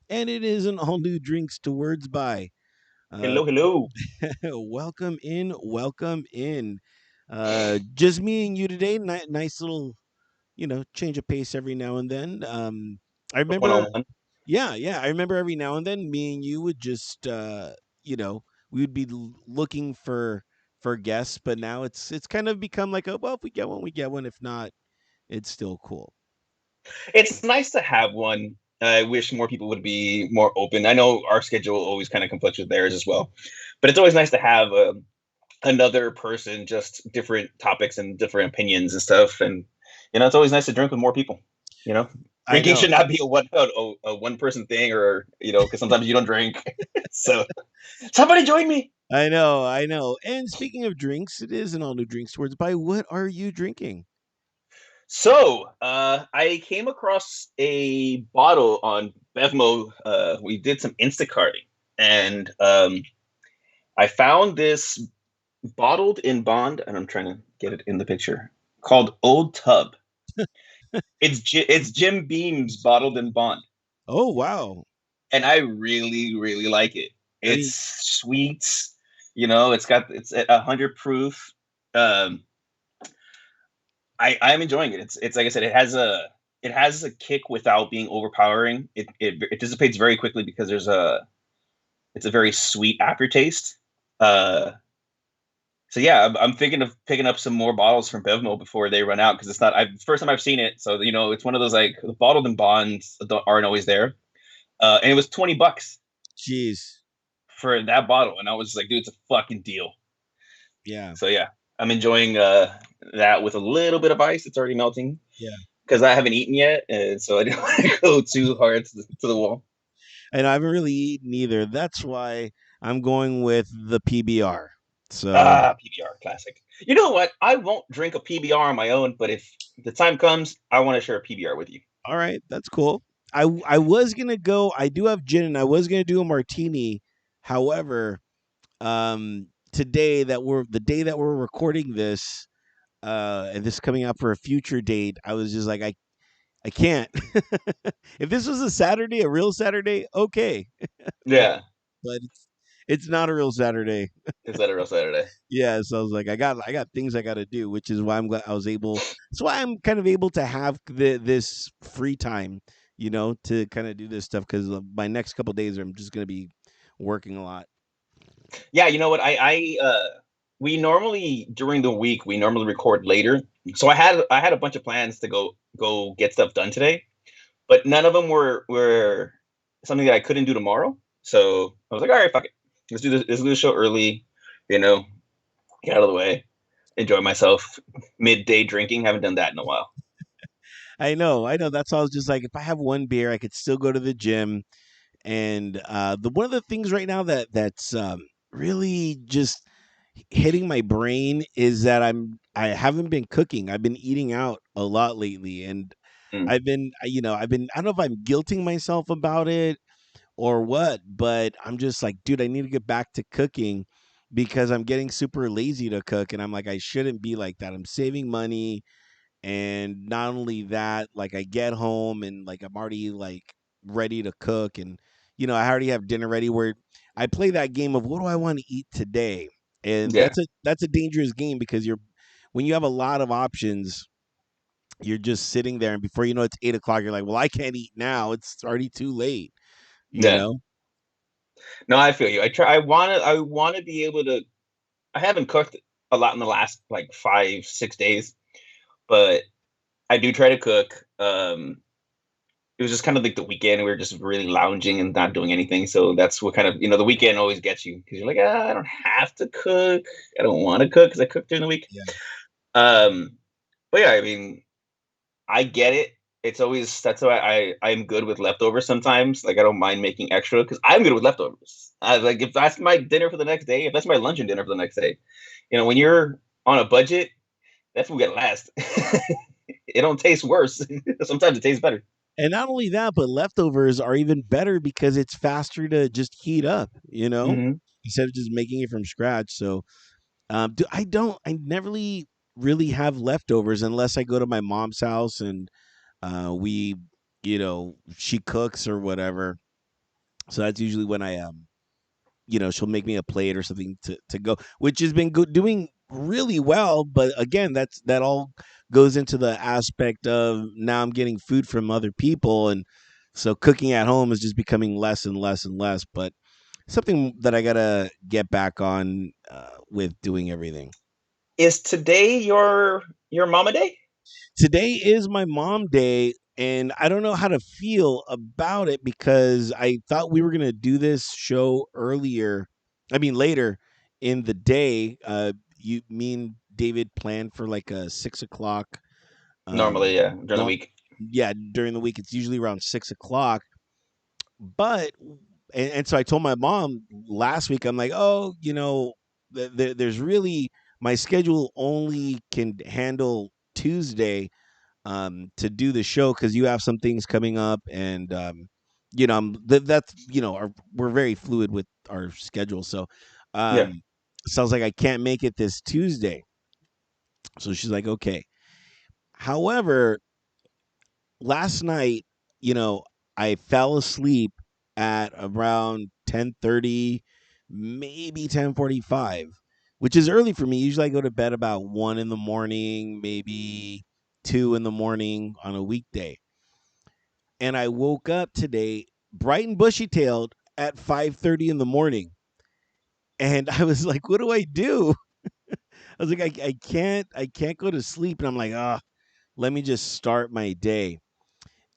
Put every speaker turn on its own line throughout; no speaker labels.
And it is an all new drinks to words by. Uh,
Hello, hello.
welcome in, welcome in. Just me and you today. Nice little, change of pace every now and then. I
One on
remember,
one.
yeah. I remember every now and then me and you would just, you know, we would be looking for guests, but now it's kind of become like a well, if we get one, we get one. If not, it's still cool.
It's nice to have one. I wish more people would be more open. I know our schedule always kind of conflicts with theirs as well, but it's always nice to have another person, just different topics and different opinions and stuff. And it's always nice to drink with more people. You know,
I
drinking
know.
should not be a one person thing, or because sometimes you don't drink. So somebody join me.
I know, I know. And speaking of drinks, it is an all new drinks towards by. What are you drinking?
So, I came across a bottle on Bevmo. We did some Instacarting, and I found this bottled in bond, and I'm trying to get it in the picture, called Old Tub. It's Jim Beam's bottled in bond,
Oh wow.
and I really really like it.
I
It's
mean,
sweet, it's at 100 proof. Um, I'm enjoying it. It's like I said, it has a kick without being overpowering. It dissipates very quickly because it's a very sweet aftertaste. Uh, so yeah, I'm thinking of picking up some more bottles from Bevmo before they run out because it's not. I first time I've seen it, so it's one of those like the bottled and bonds aren't always there. And it was $20
jeez.
for that bottle, and I was just like, dude, it's a fucking deal.
Yeah.
So yeah, I'm enjoying that with a little bit of ice. It's already melting
Yeah.
because I haven't eaten yet, and so I didn't want to go too hard to the wall.
And I haven't really eaten either. That's why I'm going with the PBR. So,
Ah, PBR classic. You know what? I won't drink a PBR on my own, but if the time comes, I want to share a PBR with you.
all right, that's cool. I was gonna go. I do have gin, and I was gonna do a martini. However, today that we're the day that we're recording this, and this is coming out for a future date, I was just like, I can't. If this was a Saturday, a real Saturday, okay,
Yeah,
but it's not a real Saturday.
is that a real Saturday?
Yeah, so I was like, I got things I got to do, which is why I'm glad I was able. That's why I'm kind of able to have this free time, to kind of do this stuff because my next couple days I'm just gonna be working a lot.
Yeah, you know what? We normally during the week we normally record later, so I had a bunch of plans to go get stuff done today, but none of them were something that I couldn't do tomorrow. So I was like, all right, fuck it, let's do the show early, you know, get out of the way, enjoy myself. Midday drinking, haven't done that in a while.
I know. That's why I was just like, if I have one beer, I could still go to the gym. And the one of the things right now that's really just hitting my brain is that I haven't been cooking. I've been eating out a lot lately, and
Mm,
I don't know if I'm guilting myself about it or what, but I'm just like, dude, I need to get back to cooking because I'm getting super lazy to cook, and I'm like, I shouldn't be like that. I'm saving money, and not only that, like I get home and like I'm already like ready to cook, and I already have dinner ready where I play that game of what do I want to eat today? And
yeah,
that's a dangerous game because when you have a lot of options, you're just sitting there and before you know it's 8 o'clock, you're like, well, I can't eat now. It's already too late, you
yeah.
know?
No, I feel you. I want to be able to. I haven't cooked a lot in the last like 5 6 days, but I do try to cook. It was just kind of like the weekend. We were just really lounging and not doing anything. So that's what kind of the weekend always gets you because you're like, I don't have to cook. I don't want to cook because I cook during the week.
Yeah.
Um, but yeah, I mean, I get it. It's always that's why I'm good with leftovers sometimes. Like I don't mind making extra because I'm good with leftovers. I like if that's my dinner for the next day, if that's my lunch and dinner for the next day. When you're on a budget, that's what we got last. It don't taste worse. Sometimes it tastes better.
And not only that, but leftovers are even better because it's faster to just heat up,
Hmm.
instead of just making it from scratch. So, I never really have leftovers unless I go to my mom's house and we, she cooks or whatever. So that's usually when I she'll make me a plate or something to go, which has been doing really well. But again, that all goes into the aspect of now I'm getting food from other people, and so cooking at home is just becoming less and less and less. But something that I gotta get back on with doing everything.
Is today your mama day?
Today is my mom day, and I don't know how to feel about it because I thought we were gonna do this show earlier. I mean, later in the day. Me and David planned for like a 6 o'clock.
Normally, yeah, during the
No,
week.
yeah, during the week it's usually around 6 o'clock. But and so I told my mom last week. I'm like, oh, there's really my schedule only can handle Tuesday to do the show because you have some things coming up, and that's we're very fluid with our schedule. So
Yeah.
sounds like I can't make it this Tuesday. So she's like, okay. However, last night, you know, I fell asleep at around 10:30, maybe 10:45, which is early for me. Usually I go to bed about 1 in the morning, maybe 2 in the morning on a weekday. And I woke up today bright and bushy-tailed at 5:30 in the morning. And I was like, what do I do? I was like, I can't go to sleep. And I'm like, let me just start my day.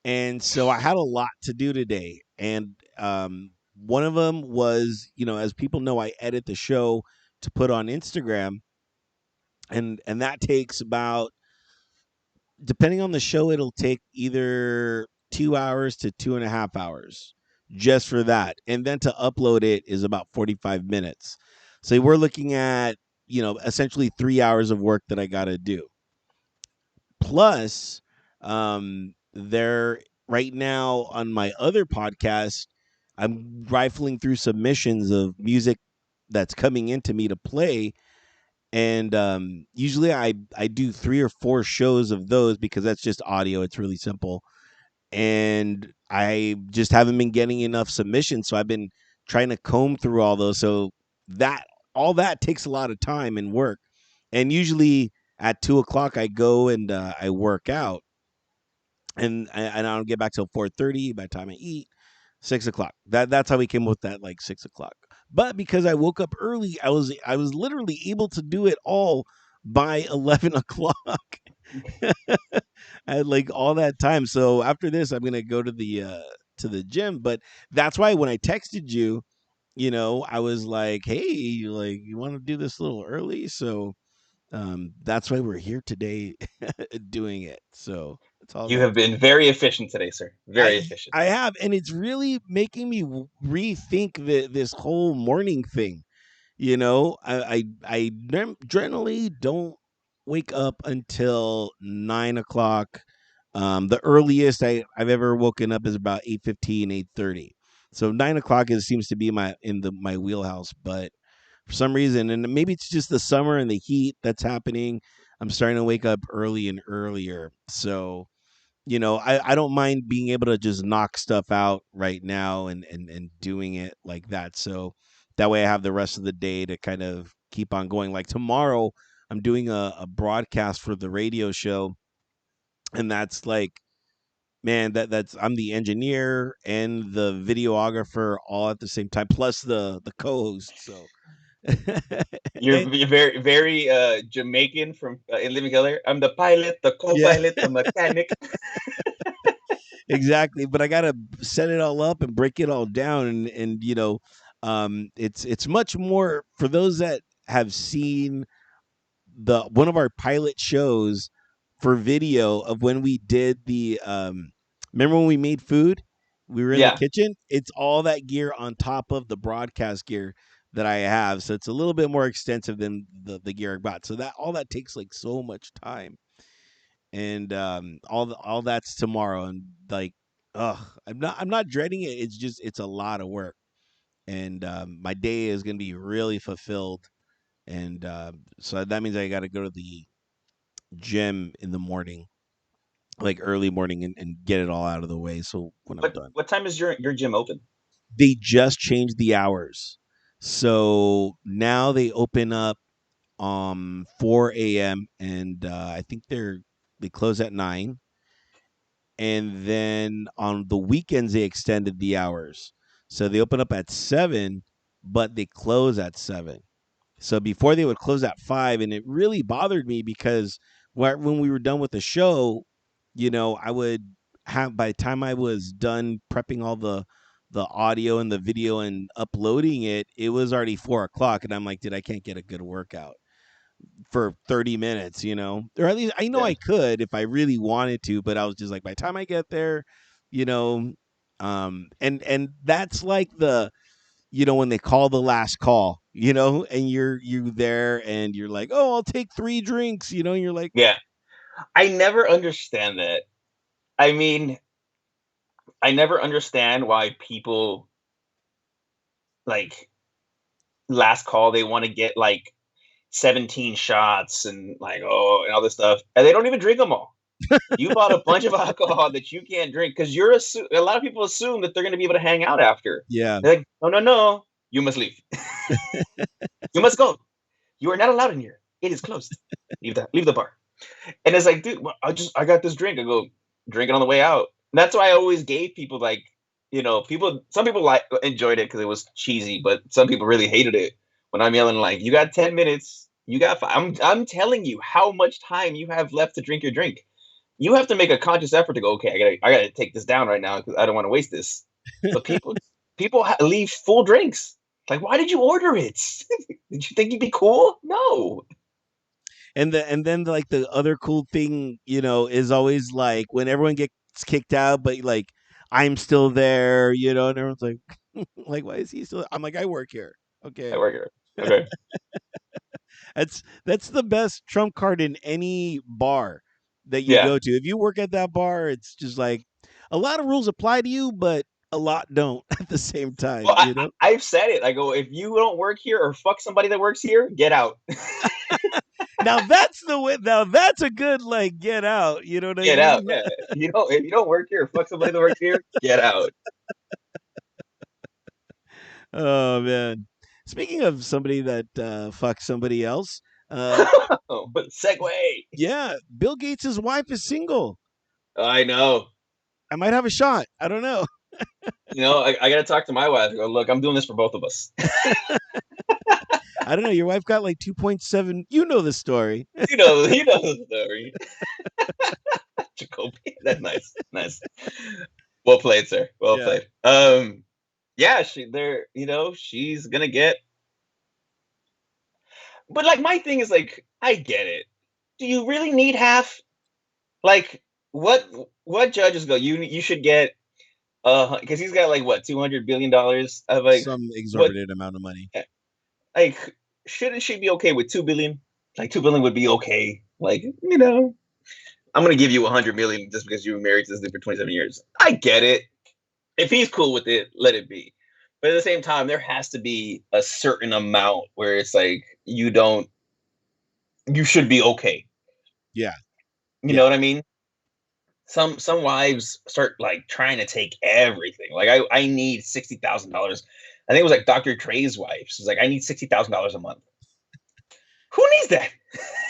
And so I had a lot to do today. And one of them was, as people know, I edit the show to put on Instagram. And that takes about, depending on the show, it'll take either 2 hours to 2.5 hours just for that. And then to upload it is about 45 minutes. So we're looking at, essentially 3 hours of work that I got to do. Plus, there right now on my other podcast, I'm rifling through submissions of music that's coming into me to play, and usually I do 3 or 4 shows of those because that's just audio. It's really simple, and I just haven't been getting enough submissions, so I've been trying to comb through all those. So that all that takes a lot of time and work, and usually at 2 o'clock I go and I work out, and I don't get back till 4:30 by the time I eat. 6 o'clock. That's how we came with that, like 6 o'clock. But because I woke up early, I was literally able to do it all by 11 o'clock. I had like all that time. So after this, I'm gonna go to the gym. But that's why when I texted you, I was like, hey, like you want to do this a little early? So that's why we're here today doing it. So it's all
You
good.
have been very efficient today, sir. Very
I
efficient.
I have, and it's really making me rethink this whole morning thing. I generally don't wake up until 9 o'clock. The earliest I've ever woken up is about 8:15, 8:30. So 9 o'clock seems to be my wheelhouse. But for some reason, and maybe it's just the summer and the heat that's happening, I'm starting to wake up early and earlier. So I don't mind being able to just knock stuff out right now and doing it like that. So that way I have the rest of the day to kind of keep on going. Like tomorrow, I'm doing a broadcast for the radio show, and that's like, man, that's I'm the engineer and the videographer all at the same time, plus the co-host. So and
You're very very Jamaican from in Living Color. I'm the pilot, the
yeah,
co-pilot, the mechanic.
exactly. But I gotta set it all up and break it all down, and it's much more for those that have seen the one of our pilot shows for video of when we did the remember when we made food, we were in the
Yeah,
kitchen. It's all that gear on top of the broadcast gear that I have, so it's a little bit more extensive than the gear I bought. So that all that takes like so much time, and all that's tomorrow. And like, I'm not dreading it. It's just it's a lot of work, and my day is gonna be really fulfilled. And so that means I got to go to the gym in the morning, like early morning, and get it all out of the way. So when I'm done,
what time is your gym open?
They just changed the hours. So now they open up 4 a.m. and I think they close at 9, and then on the weekends they extended the hours. So they open up at 7, but they close at 7. So before they would close at 5, and it really bothered me because when we were done with the show, I would have, by the time I was done prepping all the audio and the video and uploading it, it was already 4 o'clock, and I'm like, dude, I can't get a good workout for 30 minutes, or at least I know
Yeah,
I could if I really wanted to, but I was just like, by the time I get there, you know, and that's like when they call the last call, and you there and you're like, oh, I'll take 3 drinks, and you're like,
yeah. I never understand that. I mean, I never understand why people like last call they want to get like 17 shots and like and all this stuff, and they don't even drink them all. You bought a bunch of alcohol that you can't drink because a lot of people assume that they're going to be able to hang out after.
yeah,
They're like, no, no, no, you must leave. You must go. You are not allowed in here. It is closed. Leave the bar. And it's like, dude, well, I got this drink. I go drink it on the way out. And that's why I always gave people like, some people like enjoyed it because it was cheesy, but some people really hated it when I'm yelling like, you got 10 minutes, you got five. I'm telling you how much time you have left to drink your drink. You have to make a conscious effort to go, okay, I gotta take this down right now because I don't want to waste this. But people leave full drinks. Like, why did you order it? Did you think you'd be cool? No.
and then like the other cool thing, is always like when everyone gets kicked out, but like I'm still there, and everyone's like, like, why is he still? I'm like, I work here.
I
Okay.
work here. Okay.
That's the best trump card in any bar that you
Yeah.
go to. If you work at that bar, it's just like a lot of rules apply to you, but a lot don't at the same
Well,
time,
I've said it. I go, if you don't work here or fuck somebody that works here, get out.
Now that's the way. Now that's a good like get out. You know what I
Get out.
mean?
Yeah. If you don't work here or fuck somebody that works here, get out.
Oh man. Speaking of somebody that fucks somebody else, uh,
But segue.
yeah, Bill Gates' wife is single.
I know.
I might have a shot. I don't know.
I got to talk to my wife. I go, look, I'm doing this for both of us.
I don't know. Your wife got like 2.7. You know the story.
You know the story. Jacoby. That's nice. Nice. Well played, sir. Well
Yeah.
played. Yeah, she's gonna get. But like, my thing is like, I get it. Do you really need half? Like, what what judges go? You should get because he's got like what $200 billion. Of like
Some
what
exorbitant amount of money.
like shouldn't she be okay with 2 billion? Like 2 billion would be okay. Like I'm gonna give you 100 million just because you were married to this dude for 27 years. I get it. If he's cool with it, let it be. But at the same time, there has to be a certain amount where it's like you should be okay.
Yeah.
You
Yeah.
know what I mean? Some wives start like trying to take everything. Like I need $60,000. I think it was like Dr. Dre's wife. She's like, I need $60,000 a month. Who needs that?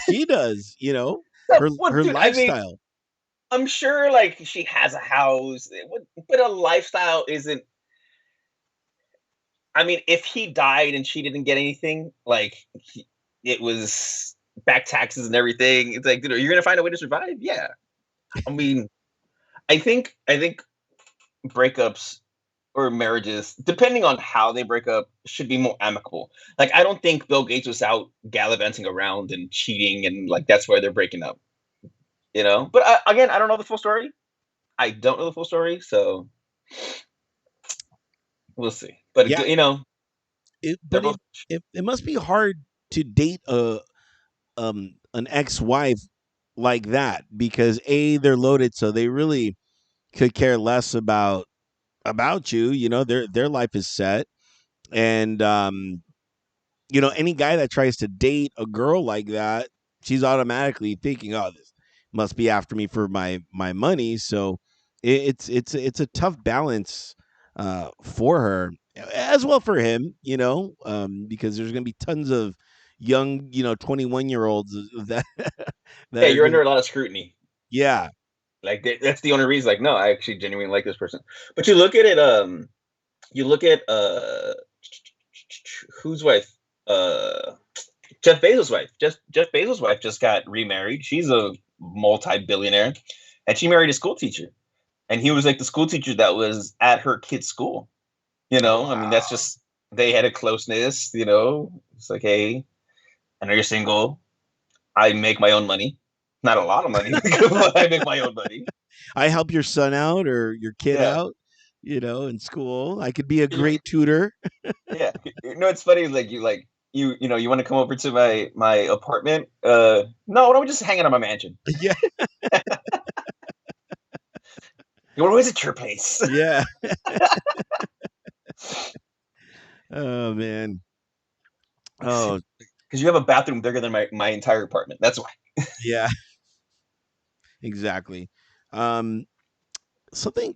She does,
No,
her
well,
her
dude, I mean,
lifestyle.
I'm sure like she has a house, but a lifestyle isn't. I mean, if he died and she didn't get anything, like it was back taxes and everything. It's like, dude, you're gonna find a way to survive. Yeah. I mean, I think breakups or marriages, depending on how they break up, should be more amicable. Like, I don't think Bill Gates was out gallivanting around and cheating, and like that's why they're breaking up. But again, I don't know the full story. I don't know the full story, so we'll see. But
Yeah.
they're
But
both.
it must be hard to date an ex-wife like that because they're loaded, so they really could care less about you. Their life is set, and any guy that tries to date a girl like that, she's automatically thinking, oh, this must be after me for my money. So it's a tough balance for her as well for him, because there's gonna be tons of young, 21-year-olds that that
Yeah,
are
you're
gonna,
under a lot of scrutiny.
yeah.
Like that's the only reason. Like, no, I actually genuinely like this person. But you look at it. You look at whose wife? Jeff Bezos' wife. Jeff Bezos' wife just got remarried. She's a multi-billionaire, and she married a school teacher. And he was like the school teacher that was at her kid's school.
Oh
I mean, that's
wow.
just they had a closeness. It's like, hey, I know you're single. I make my own money, not a lot of money, but I make my own money.
I help your son out or your kid
Yeah,
out, in school. I could be a
you
great tutor.
yeah. It's funny. Like you want to come over to my apartment? No, why don't we just hang out at my mansion?
Yeah.
You want to visit your place?
Yeah. Oh man. Oh
Because you have a bathroom bigger than my entire apartment. That's why.
yeah. Exactly. Um, something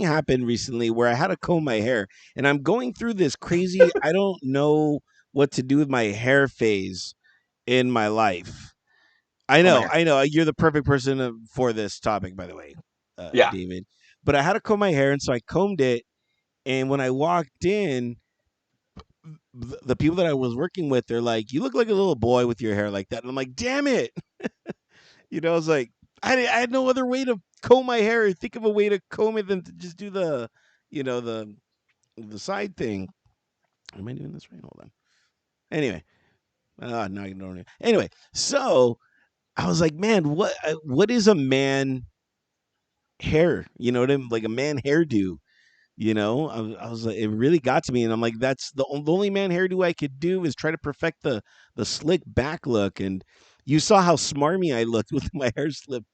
happened recently where I had to comb my hair, and I'm going through this crazy. I don't know what to do with my hair phase in my life. I
Oh my
know,
god.
I know. You're the perfect person for this topic, by the way,
Yeah.
David. But I had to comb my hair, and so I combed it. And when I walked in, the people that I was working with, they're like, "You look like a little boy with your hair like that." And I'm like, "Damn it!" I was like, I had no other way to comb my hair or think of a way to comb it than to just do the, you know, the side thing. Am I doing this right? Hold on. Anyway, no, I don't. Anyway, so I was like, man, what is a man hair? You know what I mean? Like a man hairdo. I was like, it really got to me, and I'm like, that's the only man hairdo I could do is try to perfect the slick back look. And you saw how smarmy I looked with my hair slicked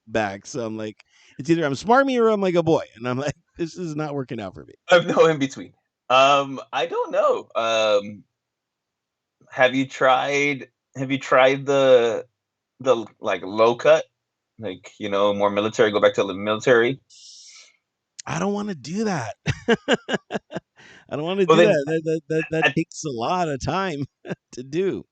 back. So I'm like, it's either I'm smarmy or I'm like a boy, and I'm like, this is not working out for me.
I have no in between. I don't know. Have you tried? Have you tried the like low cut? Like more military. Go back to the military.
I don't want to do that. I don't want to
Well,
do
then,
that. That
I,
takes a lot of time to do.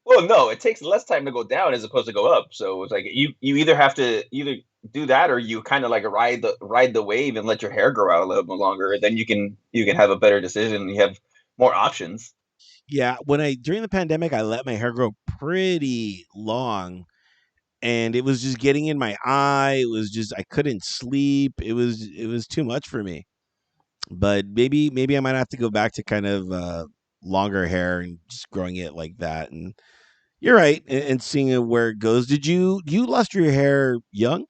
well, no, it takes less time to go down as opposed to go up. So it's like you either have to either do that or you kind of like ride the wave and let your hair grow out a little bit longer. Then you can have a better decision. You have more options.
Yeah, when I during the pandemic, I let my hair grow pretty long, and it was just getting in my eye. It was just I couldn't sleep. It was too much for me. But maybe I might have to go back to kind of longer hair and just growing it like that. And you're right, and seeing it where it goes. Did you lost your hair young?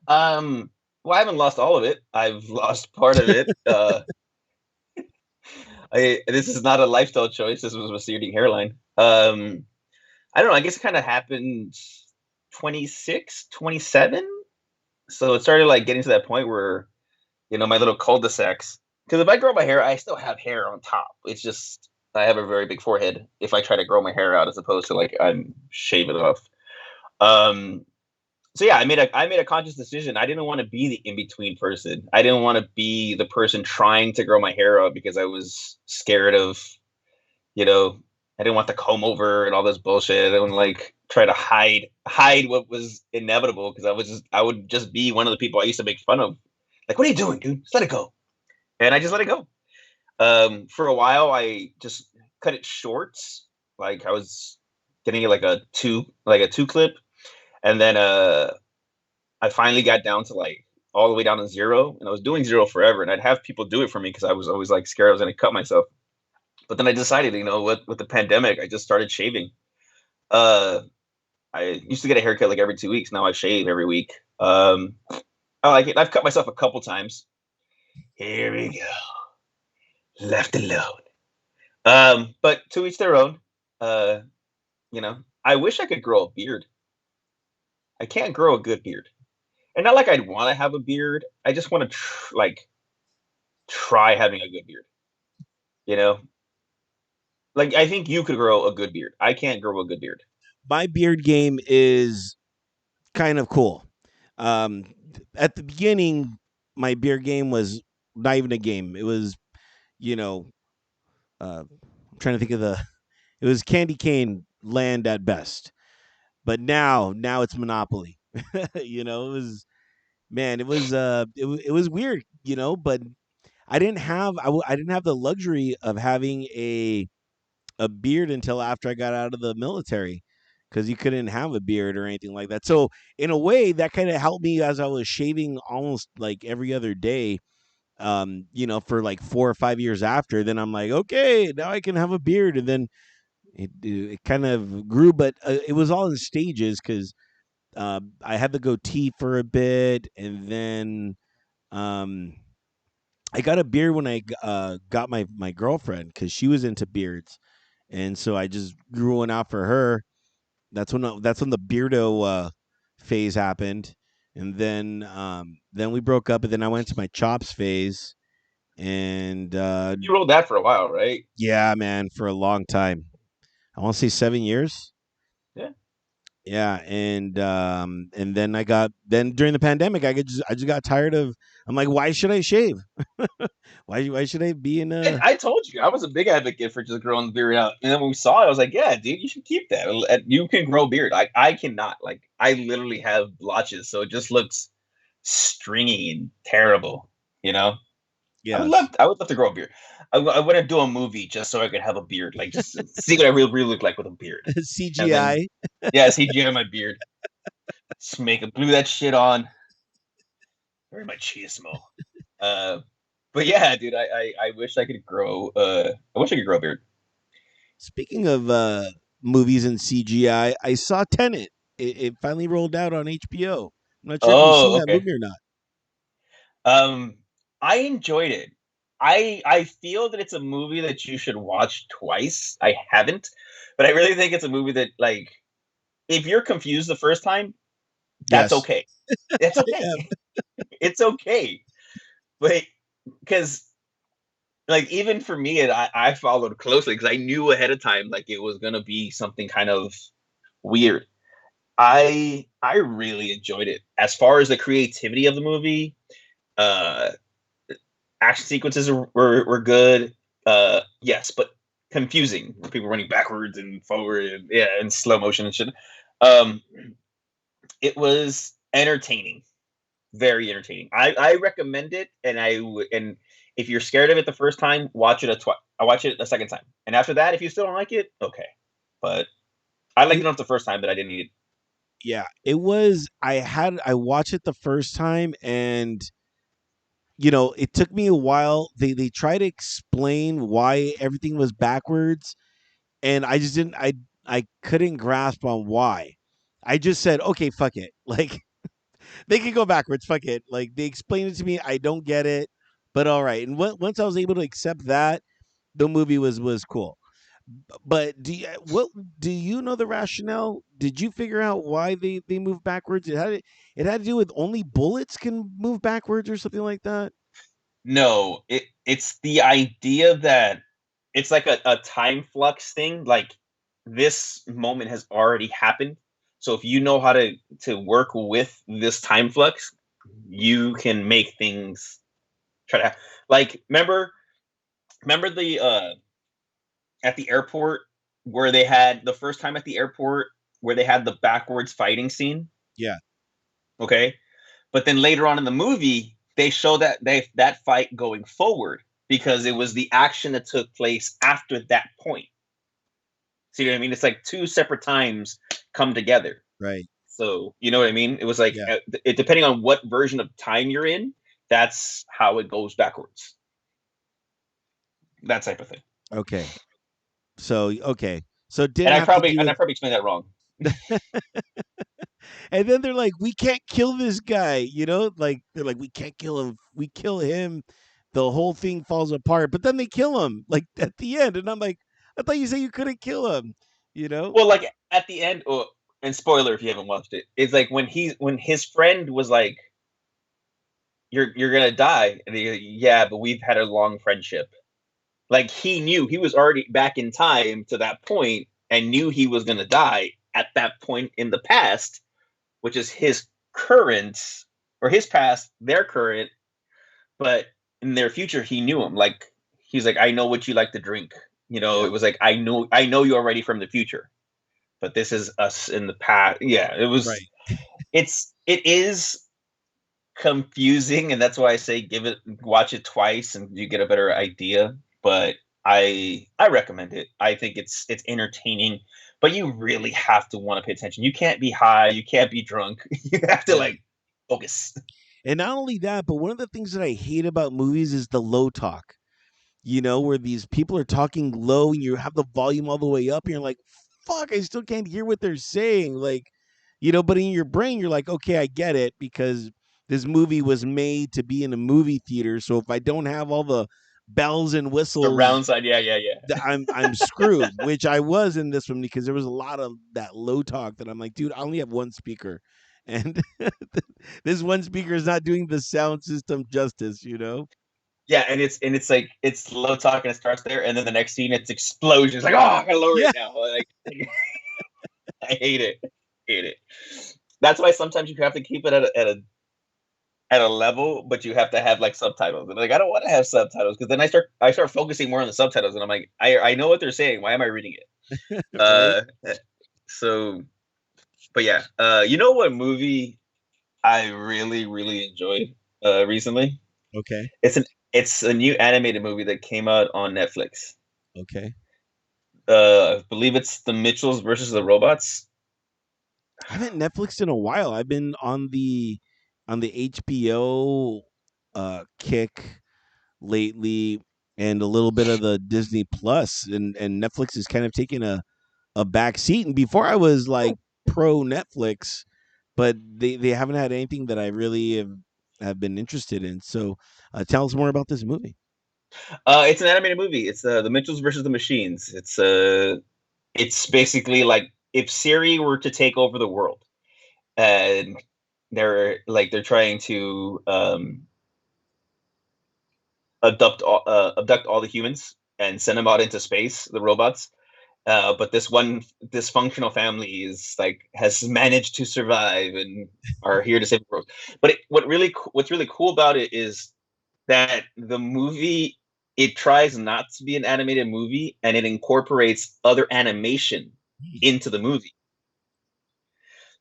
Um, well, I haven't lost all of it. I've lost part of it. This is not a lifestyle choice. This was a receding hairline. I don't know. I guess it kind of happened 26, 27. So it started like getting to that point where my little cul-de-sacs. Because if I grow my hair, I still have hair on top. It's just I have a very big forehead if I try to grow my hair out as opposed to like I'm shaving it off. Um, so yeah, I made a conscious decision. I didn't want to be the in between person. I didn't want to be the person trying to grow my hair out because I was scared of you know I didn't want the comb over and all this bullshit. I didn't like try to hide what was inevitable because I would just be one of the people I used to make fun of. Like, what are you doing, dude? Just let it go. And I just let it go. For a while, I just cut it short. Like I was getting it like a two clip, and then I finally got down to like all the way down to zero, and I was doing zero forever, and I'd have people do it for me because I was always like scared I was going to cut myself. But then I decided, with the pandemic, I just started shaving. Uh, I used to get a haircut like every 2 weeks. Now I shave every week. I like it. I've cut myself a couple times. Here we go, left alone. But to each their own. Uh, I wish I could grow a beard. I can't grow a good beard, and not like I'd want to have a beard. I just want to like try having a good beard. You know, like I think you could grow a good beard. I can't grow a good beard.
My beard game is kind of cool. Um, at the beginning, my beard game was not even a game. It was, you know, I'm trying to think of the. It was candy cane land at best. But now it's Monopoly. It was, man, it was weird, but I didn't have the luxury of having a beard until after I got out of the military, because you couldn't have a beard or anything like that. So in a way, that kind of helped me as I was shaving almost like every other day. For like 4 or 5 years after, then I'm like, okay, now I can have a beard, and then it kind of grew, but it was all in stages because I had the goatee for a bit, and then um, I got a beard when I got my girlfriend because she was into beards, and so I just grew one out for her. That's when the beardo phase happened, and then we broke up, and then I went to my chops phase, and
You rolled that for a while, right?
yeah, man, for a long time. I want to say 7 years.
Yeah.
Yeah, and then then during the pandemic, I just got tired of. I'm like, why should I shave? Why should I be in
And
a.
I told you I was a big advocate for just growing the beard out. And then when we saw it, I was like, "Yeah, dude, you should keep that. You can grow beard. I cannot. Like, I literally have blotches, so it just looks stringy and terrible. You know,
Yes.
I would love to grow a beard. I want to do a movie just so I could have a beard, like just see what I really look like with a beard, and then
CGI.
yeah, CGI my beard, just make a glue that shit on, very machismo. Uh, but yeah, dude, I wish I could grow. I wish I could grow a beard.
Speaking of movies and CGI, I saw Tenet. It finally rolled out on HBO. I'm not sure if you've seen
Oh,
that
okay.
movie or not.
Um, I enjoyed it. I feel that it's a movie that you should watch twice. I haven't, but I really think it's a movie that, like, if you're confused the first time, that's
Yes.
okay. It's
I
okay.
am.
It's okay. But because, like, even for me, I followed closely because I knew ahead of time like it was gonna be something kind of weird. I really enjoyed it. As far as the creativity of the movie, uh action sequences were good. Yes, but confusing. People running backwards and forward, and yeah, and slow motion and shit. Um, it was entertaining, very entertaining. I recommend it, and if you're scared of it the first time, watch it I watch it a second time, and after that, if you still don't like it, okay. But I liked it
It,
enough the first time that I didn't need it.
yeah, it was. I watched it the first time, and it took me a while. They try to explain why everything was backwards, and I just didn't. I couldn't grasp on why. I just said, okay, fuck it. Like, they can go backwards. Fuck it. Like, they explained it to me. I don't get it, but all right. And once I was able to accept that, the movie was cool. But do you know the rationale? Did you figure out why they move backwards? It had to do with only bullets can move backwards or something like that.
No, it's the idea that it's like a time flux thing. Like, this moment has already happened. So if you know how to work with this time flux, you can make things try to, like, remember the at the airport where they had the first time at the airport where they had the backwards fighting scene,
Yeah.
okay? But then later on in the movie, they show that fight going forward because it was the action that took place after that point. See what I mean? It's like two separate times come together.
Right.
So you know what I mean? It was like,
Yeah.
it depending on what version of time you're in, that's how it goes backwards. That type of thing.
Okay. So it
And
didn't have to do
I
with.
probably explained that wrong.
And then they're like, we can't kill this guy. Like, they're like, we can't kill him. We kill him, the whole thing falls apart. But then they kill him like at the end, and I'm like, I thought you said you couldn't kill him. You know?
Well, like at the end, and spoiler if you haven't watched it, it's like when his friend was like, "You're gonna die," and he, yeah, but we've had a long friendship. Like, he knew he was already back in time to that point and knew he was gonna die at that point in the past, which is his current, or his past, their current. But in their future, he knew him. Like he's like, I know what you like to drink.
Yeah.
It was like I know you already from the future, but this is us in the past. Yeah,
Right.
it is confusing, and that's why I say watch it twice, and you get a better idea. But I recommend it. I think it's entertaining, but you really have to want to pay attention. You can't be high, you can't be drunk. You have to
Yeah.
like focus.
And not only that, but one of the things that I hate about movies is the low talk. Where these people are talking low and you have the volume all the way up and you're like, fuck, I still can't hear what they're saying. Like, but in your brain, you're like, okay, I get it because this movie was made to be in a movie theater. So if I don't have all the bells and whistles,
Surround sound, yeah, yeah, yeah.
I'm screwed, which I was in this one because there was a lot of that low talk that I'm like, dude, I only have one speaker. And this one speaker is not doing the sound system justice.
Yeah, and it's like it's low talk and it starts there, and then the next scene it's explosions. It's like, oh, I gotta lower it
Yeah.
now. Like I hate it, hate it. That's why sometimes you have to keep it at a level, but you have to have like subtitles. And like I don't want to have subtitles because then I start focusing more on the subtitles, and I'm like, I know what they're saying. Why am I reading it?
Right.
So, but yeah, you know what movie I really really enjoyed recently?
Okay.
It's a new animated movie that came out on Netflix.
Okay.
I believe it's the Mitchells versus the Robots.
I haven't Netflixed in a while. I've been on the HBO kick lately and a little bit of the Disney Plus and Netflix is kind of taking a back seat. And before I was like pro Netflix, but they haven't had anything that I really have been interested in. So tell us more about this movie.
It's an animated movie. It's the Mitchells versus the Machines. It's basically like if Siri were to take over the world, and they're trying to abduct all the humans and send them out into space, the robots. But this one dysfunctional family is like has managed to survive and are here to save the world. But what's really cool about it is that the movie it tries not to be an animated movie and it incorporates other animation into the movie.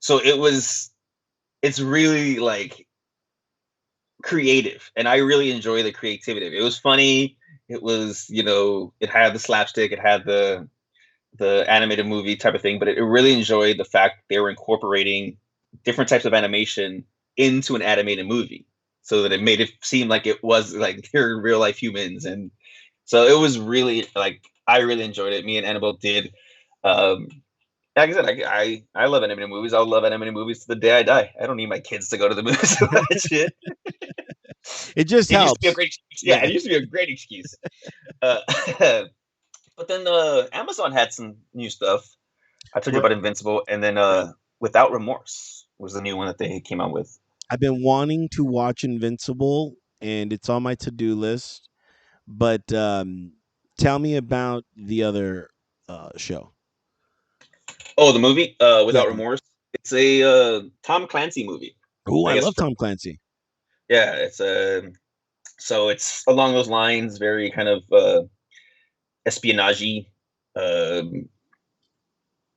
So it's really like creative and I really enjoy the creativity. It was funny. It was, it had the slapstick, it had the animated movie type of thing, but it really enjoyed the fact they were incorporating different types of animation into an animated movie so that it made it seem like it was like they're real life humans. And so it was really like I really enjoyed it. Me and Annabelle did. Um, like I said, I love animated movies. I'll love animated movies to the day I die. I don't need my kids to go to the movies to watch it.
It just
It used to be a
helps.
great excuse. Yeah,
Yeah.
it used to be a great excuse. Uh, but then Amazon had some new stuff. I told you
Well,
about Invincible, and then
yeah.
Without Remorse was the new one that they came out with.
I've been wanting to watch Invincible and it's on my to-do list, but tell me about the other show.
Oh, the movie
Yeah.
Without Remorse. It's a Tom Clancy movie.
Oh,
I
I
guess.
love Tom Clancy.
Yeah, it's so it's along those lines, very kind of espionage. Um,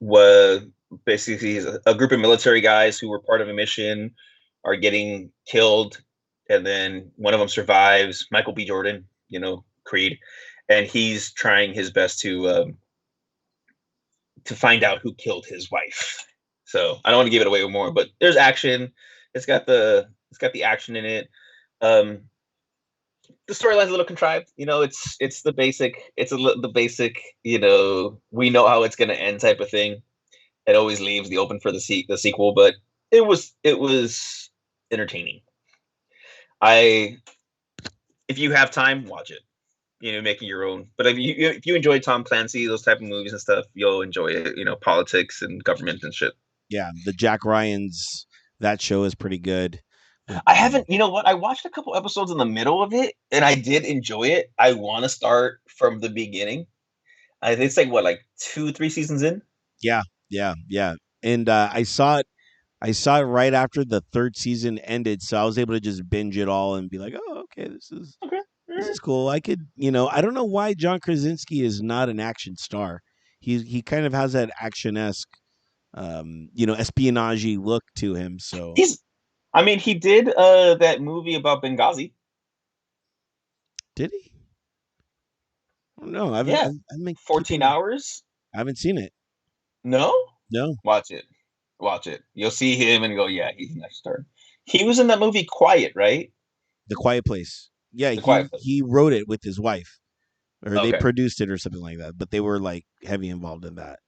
was basically a group of military guys who were part of a mission are getting killed, and then one of them survives. Michael B. Jordan, Creed, and he's trying his best to find out who killed his wife. So I don't want to give it away more, but there's action. It's got the action in it. Um, the storyline's a little contrived. It's the basic. The basic. We know how it's going to end type of thing. It always leaves the open for the sequel, but it was entertaining. I If you have time, watch it. Making your own. But if you enjoy Tom Clancy, those type of movies and stuff, you'll enjoy it. Politics and government and shit.
Yeah, the Jack Ryan's that show is pretty good with
I haven't. You know what? I watched a couple episodes in the middle of it, and I did enjoy it. I want to start from the beginning. I think it's like what, like 2, 3 seasons in.
yeah, yeah, yeah. And I saw it right after the third season ended, so I was able to just binge it all and be like, "Oh, okay, this is
Okay.
this is cool. I could, I don't know why John Krasinski is not an action star. He kind of has that action esque, espionage look to him. So
He's, I mean, he did that movie about Benghazi.
did he? I don't know.
Yeah,
I've been
14
keeping.
hours.
I haven't seen it.
No,
No,
watch it. Watch it. You'll see him and go, yeah, he's an action star. He was in that movie Quiet, right?
The Quiet Place. Yeah,
The Quiet Place.
he wrote it with his wife, or they
Okay.
produced it, or something like that. But they were like heavy involved in that,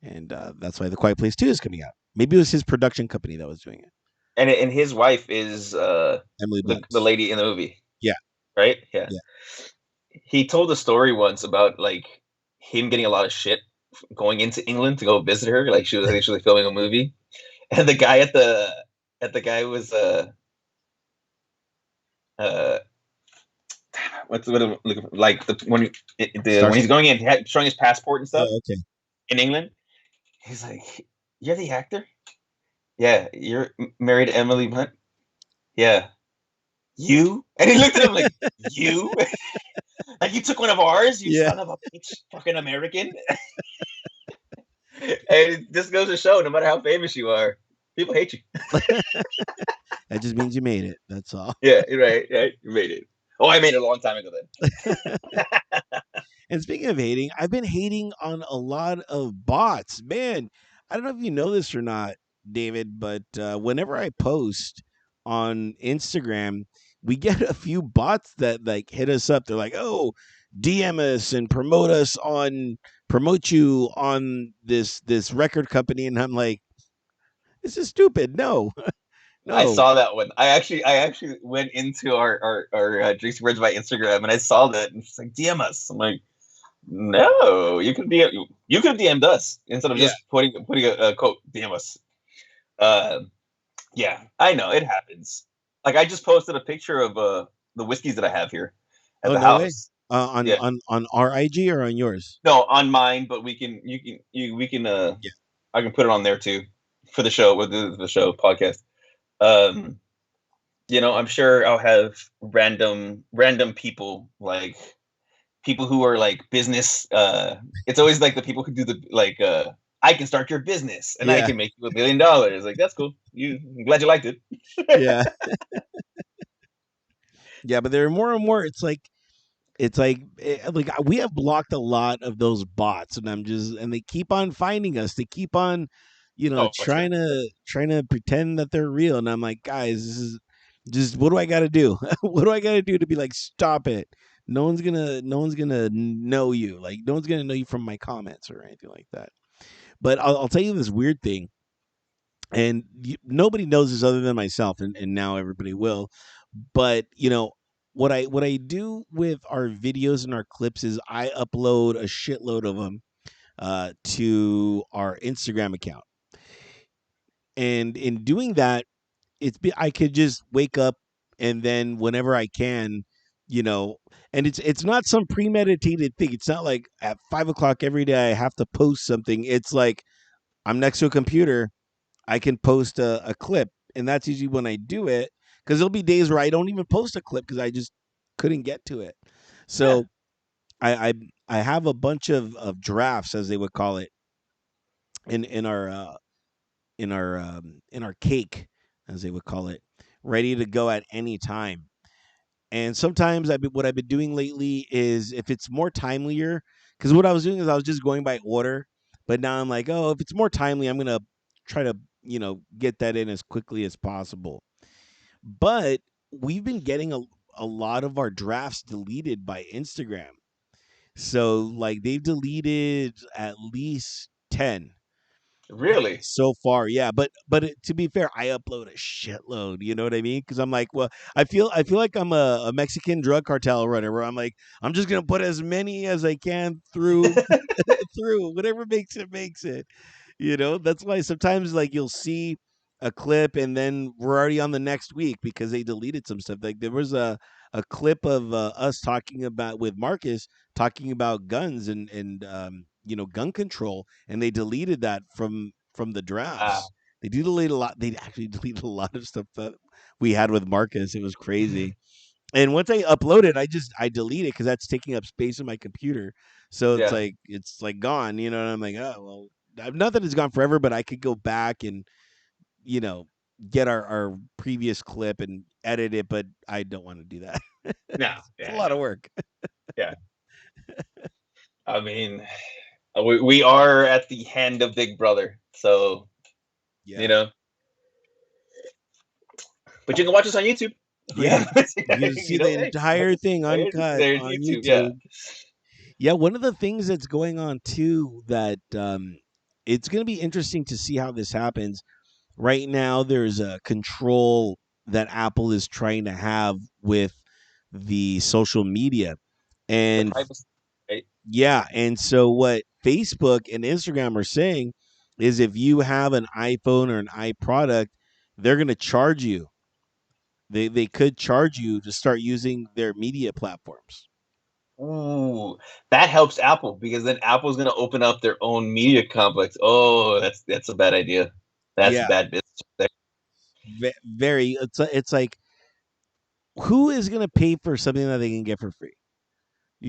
and that's why the Quiet Place 2 is coming out. Maybe it was his production company that was doing it.
And his wife is
Emily
the
Blunt.
lady in the movie,
Yeah,
right? Yeah.
yeah.
He told a story once about like him getting a lot of shit going into England to go visit her. Like she was actually filming a movie, and the guy at the guy was uh what's what I'm looking for? Like when he's
Starstruck.
going in, showing his passport and stuff
Oh, okay.
in England. He's like, "You're the actor? Yeah, you're married to Emily Blunt. Yeah, you." And he looked at him like, "You? Like you took one of ours? You
Yeah,
son of a bitch, fucking American." And it just goes to show, no matter how famous you are, people hate you.
that just means you made it. That's all.
Yeah, right, right. You made it. Oh, I made it a long time ago then.
And speaking of hating, I've been hating on a lot of bots. Man, I don't know if you know this or not, David, but whenever I post on Instagram, we get a few bots that like hit us up. They're like, "Oh, DM us and promote you on this record company," and I'm like, "This is stupid. No,
I
no,
saw that one. I actually went into our Drinks and Words by Instagram and I saw that and it's like DM us. I'm like, no, you could have DM'd us instead of
yeah."
just putting a quote DM us. Uh, yeah, I know it happens. Like I just posted a picture of the whiskeys that I have here at
Oh,
the
no way.
house.
On
Yeah,
our IG or on yours?
no, on mine, but we can
Yeah.
I can put it on there too for the show with the show podcast. Um, I'm sure I'll have random people like people who are like business. It's always like the people who do the like. I can start your business and I
Yeah.
can make you $1 million. Like that's cool. I'm glad you liked it.
Yeah. Yeah, but there are more and more. Like we have blocked a lot of those bots, and and they keep on finding us. They keep on,
Oh, for sure.
trying to pretend that they're real. And I'm like, guys, this is just what do I got to do? What do I got to do to be like, stop it? No one's gonna know you. Like no one's gonna know you from my comments or anything like that. But I'll tell you this weird thing, and nobody knows this other than myself, and now everybody will. But what I do with our videos and our clips is I upload a shitload of them to our Instagram account, and in doing that, I could just wake up and then whenever I can, you know, and it's not some premeditated thing. It's not like at 5 o'clock every day I have to post something. It's like I'm next to a computer, I can post a clip, and that's usually when I do it. Because there'll be days where I don't even post a clip because I just couldn't get to it.
Yeah,
So I have a bunch of drafts, as they would call it, in our cake, as they would call it, ready to go at any time. And sometimes what I've been doing lately is if it's more timelier, because what I was doing is I was just going by order, but now I'm like, oh, if it's more timely, I'm gonna try to get that in as quickly as possible. But we've been getting a lot of our drafts deleted by Instagram. So like they've deleted at least 10
really.
so far. Yeah, but to be fair, I upload a shitload. You know what I mean? Because I'm like, well, I feel like I'm a Mexican drug cartel runner, where I'm like, I'm just gonna put as many as I can through through whatever makes it. That's why sometimes like you'll see a clip and then we're already on the next week because they deleted some stuff. Like there was a clip of us talking about with Marcus talking about guns and gun control, and they deleted that from the drafts.
Wow.
They do delete a lot. They actually deleted a lot of stuff that we had with Marcus. It was crazy. And once I upload it, I delete it because that's taking up space in my computer. So
Yeah.
it's like gone, and I'm like, oh well, nothing is gone forever, but I could go back and you know get our previous clip and edit it, but I don't want to do that.
No.
It's a
Yeah.
lot
No.
of work.
Yeah. I mean, we are at the hand of Big Brother, so you
Yeah,
know. But you can watch us on YouTube.
yeah. You can see the
Hey,
entire thing uncut
there's
on
YouTube. Yeah.
YouTube. Yeah, one of the things that's going on too that it's going to be interesting to see how this happens. Right now, there's a control that Apple is trying to have with the social media,
The
and
privacy. Right?
yeah, and so what Facebook and Instagram are saying is if you have an iPhone or an iProduct, they're going to charge you. They could charge you to start using their media platforms.
Ooh, that helps Apple because then Apple's going to open up their own media complex. Oh, that's a bad idea. That's
Yeah,
bad business there,
very. It's like who is going to pay for something that they can get for free?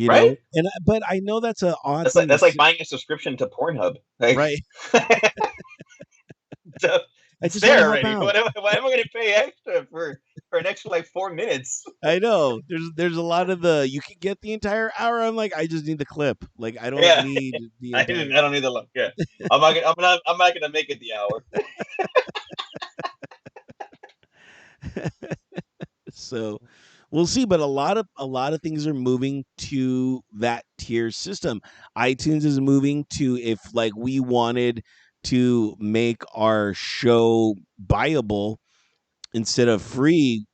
right?
And but I know that's an odd
That's
thing to
like
say,
buying a subscription to Pornhub. Like,
right?
so
I
it's
just want to
there
help
already.
out.
Why am I going to pay extra for an extra like 4 minutes?
I know there's a lot of the you can get the entire hour. I'm like I just need the clip. Like I don't
Yeah,
need the entire.
I don't need the look. Yeah, I'm not gonna make it the hour.
So we'll see, but a lot of things are moving to that tier system. iTunes is moving to if like we wanted to make our show buyable instead of free,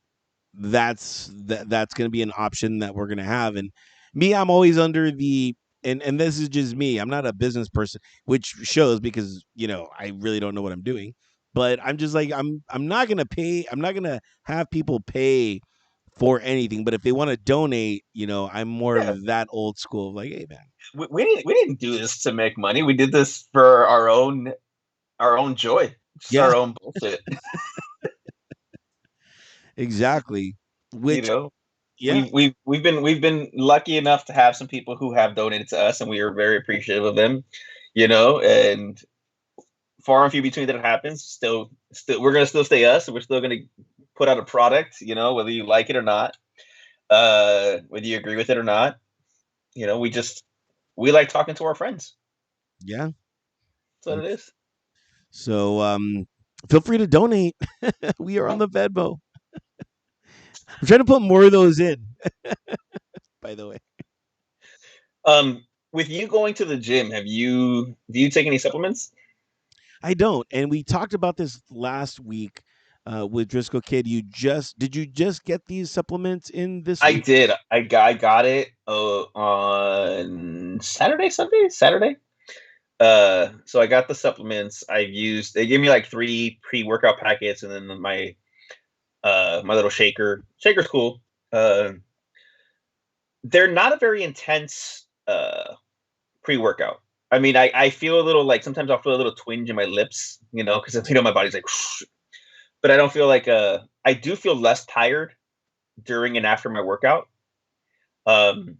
that's going to be an option that we're going to have. And me, I'm always under the and this is just me. I'm not a business person, which shows because I really don't know what I'm doing. But I'm just like I'm not going to pay. I'm not going to have people pay for anything. But if they want to donate, I'm more
Yeah,
of that old school. Like, hey man,
we didn't do this to make money. We did this for our own joy, just
yeah,
our own bullshit.
exactly.
You
Which
know,
yeah,
we've been lucky enough to have some people who have donated to us, and we are very appreciative of them. You know, and far and few between that it happens. Still, we're gonna still stay us. And we're still gonna put out a product. You know, whether you like it or not, whether you agree with it or not. You know, we like talking to our friends.
yeah.
That's what it is.
So feel free to donate. We are on the Venmo. I'm trying to put more of those in, by the way.
Um, with you going to the gym, do you take any supplements?
I don't. And we talked about this last week with Driscoll Kid. Did you just get these supplements in this
I
week?
did. I got it on Saturday. So I got the supplements. They gave me like 3 pre-workout packets and then my little shaker. Shaker's cool. Uh, they're not a very intense pre-workout. I mean, I feel a little like sometimes I'll feel a little twinge in my lips, because my body's like, but I don't feel like I do feel less tired during and after my workout. Um,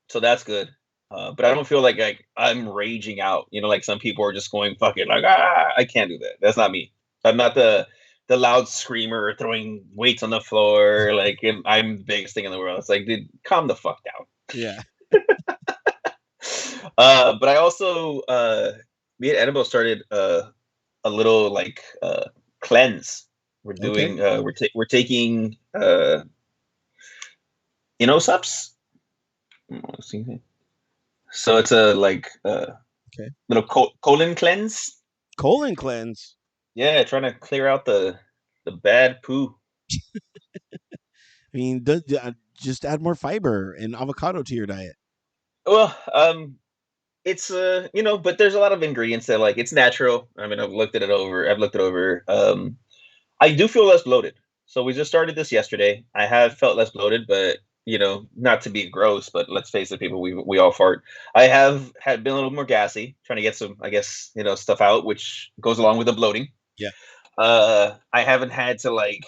so that's good. But I don't feel like I'm raging out. Like some people are just going fuck it, like I can't do that. That's not me. I'm not the loud screamer throwing weights on the floor. Like I'm the biggest thing in the world. It's like, dude, calm the fuck down.
Yeah.
But I also me and Annabelle started a little like cleanse. We're
Okay.
doing we're taking sups. Let's see. So it's a like
Okay.
little colon cleanse.
Colon cleanse.
Yeah, trying to clear out the bad poo.
I mean, just add more fiber and avocado to your diet.
Well, it's but there's a lot of ingredients that like it's natural. I mean, I've looked it over. I do feel less bloated. So we just started this yesterday. I have felt less bloated, but not to be gross, but let's face it, people, we all fart. I have had been a little more gassy, trying to get some, I guess, stuff out, which goes along with the bloating.
Yeah.
I haven't had to like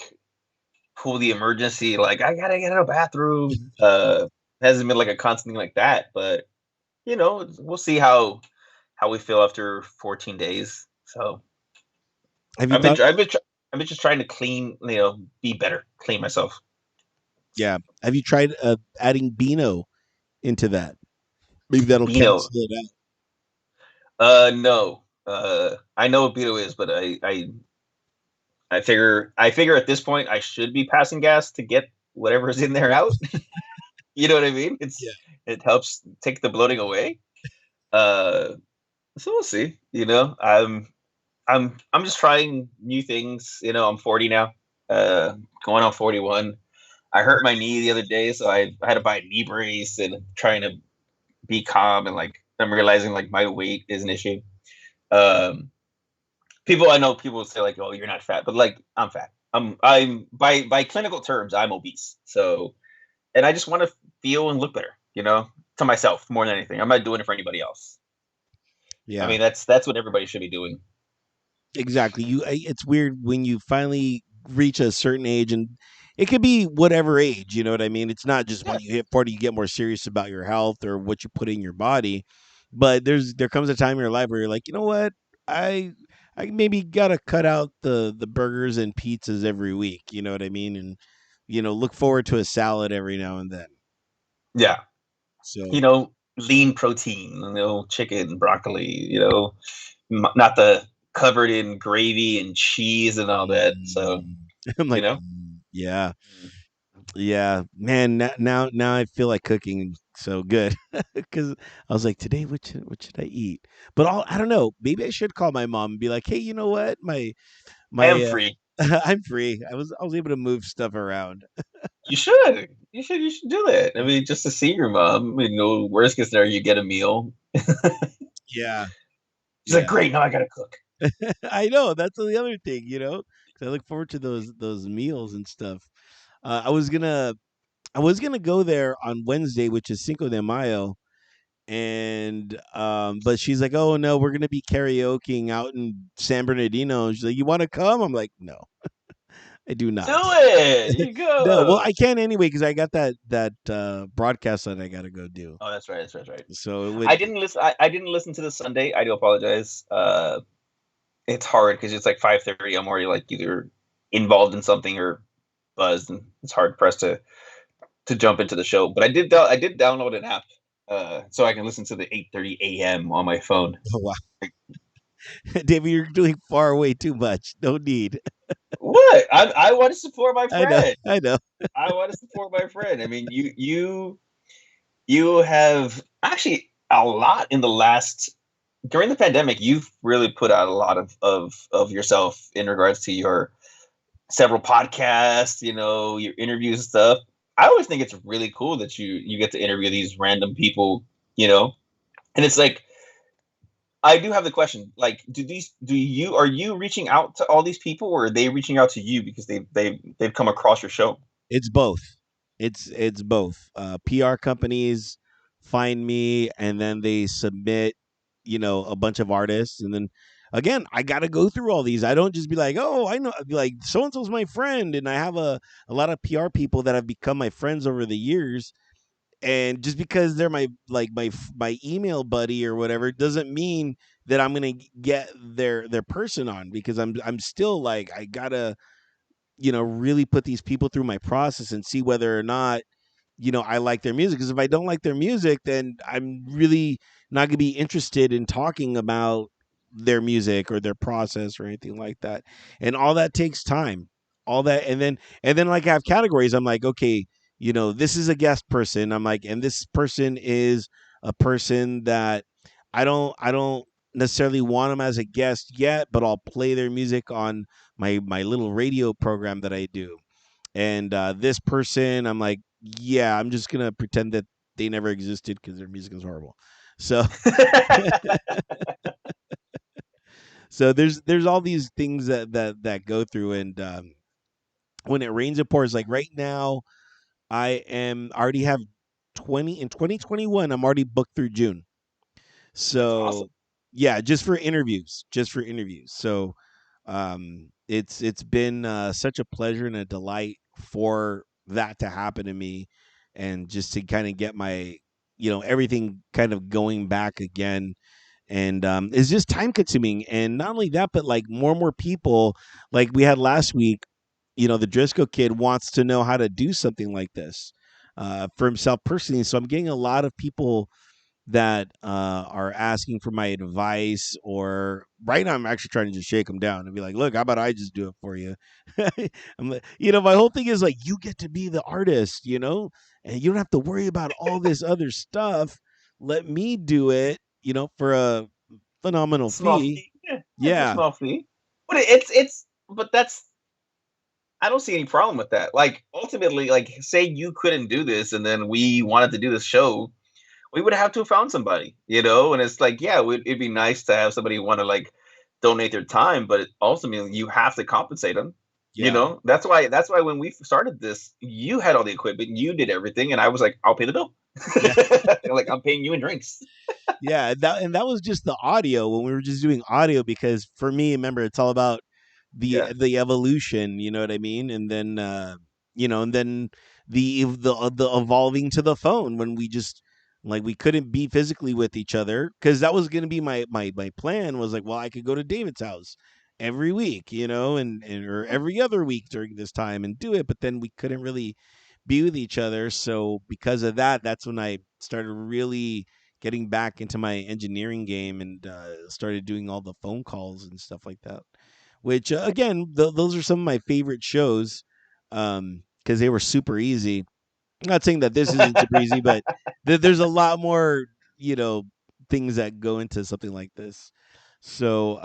pull the emergency, like I gotta get in a bathroom. Hasn't been like a constant thing like that, but we'll see how we feel after 14 days. So
Have you
I've been
thought?
tr- I've been tr- I've been just trying to clean, be better, clean myself.
Yeah. Have you tried adding Beano into that? Maybe that'll
Beano,
cancel it out.
no, I know what Beano is, but I figure at this point I should be passing gas to get whatever's in there out. You know what I mean?
Yeah.
It helps take the bloating away. Uh, so we'll see. I'm just trying new things. I'm 40 now, going on 41. I hurt my knee the other day, so I had to buy a knee brace and trying to be calm, and like I'm realizing like my weight is an issue. Um, I know people say like, "Oh, you're not fat," but like I'm fat. I'm by clinical terms, I'm obese. So, and I just want to feel and look better, to myself more than anything. I'm not doing it for anybody else. I
Yeah.
mean, that's what everybody should be doing.
Exactly. It's weird when you finally reach a certain age, and it could be whatever age, you know what I mean? It's not just when
Yeah,
you hit 40 you get more serious about your health or what you put in your body. But there comes a time in your life where you're like, "You know what? I I maybe got to cut out the burgers and pizzas every week." You know what I mean? And look forward to a salad every now and then.
yeah.
So,
Lean protein, chicken, broccoli, not the covered in gravy and cheese and all that. So,
mm, I'm
you
like,
know,
yeah. Yeah, man. Now I feel like cooking so good because I was like, today, what should I eat? But I don't know. Maybe I should call my mom and be like, hey, you know what?
I am
My
free.
I'm free. I was able to move stuff around.
You should. You should do that. I mean, just to see your mom. Worst case scenario, you get a meal.
Yeah,
She's like,
yeah.
great. Now I gotta cook.
I know that's the other thing, 'cause I look forward to those meals and stuff. Uh, I was gonna I was gonna go there on Wednesday, which is Cinco de Mayo, and but she's like, oh no, we're gonna be karaokeing out in San Bernardino. She's like, you want to come? I'm like, no, I do
Do
not.
it. You
No, well,
go.
I can anyway because I got that broadcast that I gotta go do.
Oh, that's right. That's right.
So it
I
would.
didn't listen. I didn't listen to the Sunday. I do apologize. It's hard because it's like 5:30. I'm already like either involved in something or buzzed, and it's hard pressed to jump into the show. But I did download an app, so I can listen to the 8:30 a.m. on my phone.
Oh, wow. David, you're doing far way too much. No need.
What? I want to support my
I know,
friend.
I know.
I want to support my friend. I mean, you have actually a lot in the last during the pandemic. You've really put out a lot of yourself in regards to your several podcasts, your interviews and stuff. I always think it's really cool that you get to interview these random people, you know. And it's like I do have the question, like, are you reaching out to all these people, or are they reaching out to you because they've come across your show?
It's both. It's both. PR companies find me and then they submit, a bunch of artists, and then again, I got to go through all these. I don't just be like, "Oh, I know." I'd be like, "So and so's my friend," and I have a lot of PR people that have become my friends over the years. And just because they're my email buddy or whatever doesn't mean that I'm gonna get their person on because I'm still like I gotta really put these people through my process and see whether or not, I like their music. Because if I don't like their music, then I'm really not going to be interested in talking about their music or their process or anything like that. And all that takes time. All that, and then like I have categories. I'm like, okay, this is a guest person. I'm like, and this person is a person that I don't necessarily want them as a guest yet, but I'll play their music on my little radio program that I do. And this person, I'm like, yeah, I'm just gonna pretend that they never existed because their music is horrible. So so there's all these things that go through, and when it rains it pours. Like right now, I already have 2021. I'm already booked through June.
That's awesome.
So yeah, just for interviews. So it's been such a pleasure and a delight for that to happen to me, and just to kind of get my, everything kind of going back again. And it's just time consuming. And not only that, but like more and more people, like we had last week, the Driscoll kid wants to know how to do something like this for himself personally. So I'm getting a lot of people that are asking for my advice, or right now I'm actually trying to just shake them down and be like, look, how about I just do it for you? My whole thing is like, you get to be the artist, and you don't have to worry about all this other stuff. Let me do it, for a phenomenal
Small
fee.
fee. Yeah, yeah, for a
Yeah.
small fee. But it's but that's I don't see any problem with that. Like ultimately, like say you couldn't do this and then we wanted to do this show, we would have to have found somebody, And it's like, yeah, it'd be nice to have somebody want to like donate their time, but ultimately you have to compensate them.
Yeah.
That's why when we started this, you had all the equipment, you did everything, and I was like, I'll pay the bill.
Yeah.
Like I'm paying you in drinks.
Yeah, that was just the audio, when we were just doing audio, because for me, remember, it's all about
Yeah,
the evolution, you know what I mean? And then and then the evolving to the phone, when we just, like, we couldn't be physically with each other, cuz that was going to be my plan, was like, well, I could go to David's house every week, and or every other week during this time and do it, but then we couldn't really be with each other. So because of that, that's when I started really getting back into my engineering game, and started doing all the phone calls and stuff like that. Which again, those are some of my favorite shows, because they were super easy. I'm not saying that this isn't super easy, but there's a lot more, you know, things that go into something like this. So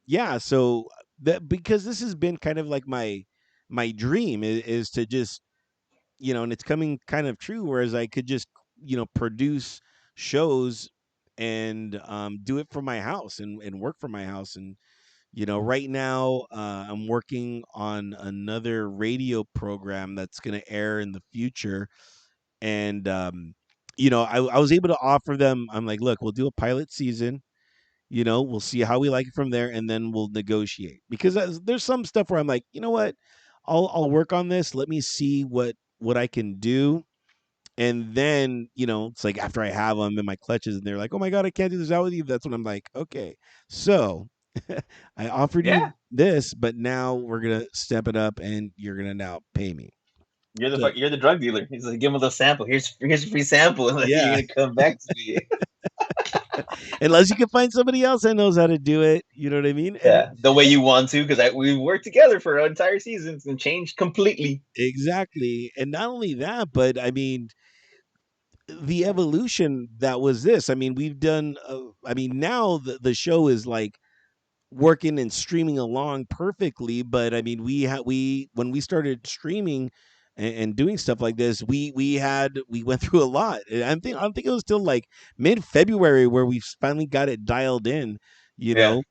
yeah, so that, because this has been kind of like my dream is to just, and it's coming kind of true. Whereas I could just, produce shows, and do it from my house, and work from my house. And right now, I'm working on another radio program that's going to air in the future. And I was able to offer them. I'm like, look, we'll do a pilot season. We'll see how we like it from there, and then we'll negotiate. Because there's some stuff where I'm like, you know what, I'll work on this. Let me see what I can do. And then, it's like after I have them in my clutches, and they're like, oh my God, I can't do this out with you. That's when I'm like, okay, so I offered you
yeah.
this, but now we're gonna step it up, and you're gonna now pay me. So
You're the drug dealer. He's like, give him a little sample. Here's a free sample, and like, you're
yeah,
gonna come back to me.
unless you can find somebody else that knows how to do it, you know what I mean? And
Yeah, the way you want to, because we worked together for entire seasons and changed completely.
exactly. And not only that, but I mean, the evolution that was this. I mean, we've done. I mean, now the show is like working and streaming along perfectly. But I mean, we when we started streaming and doing stuff like this, we went through a lot. And I don't think it was till like mid-February where we finally got it dialed in, you
Yeah.
know,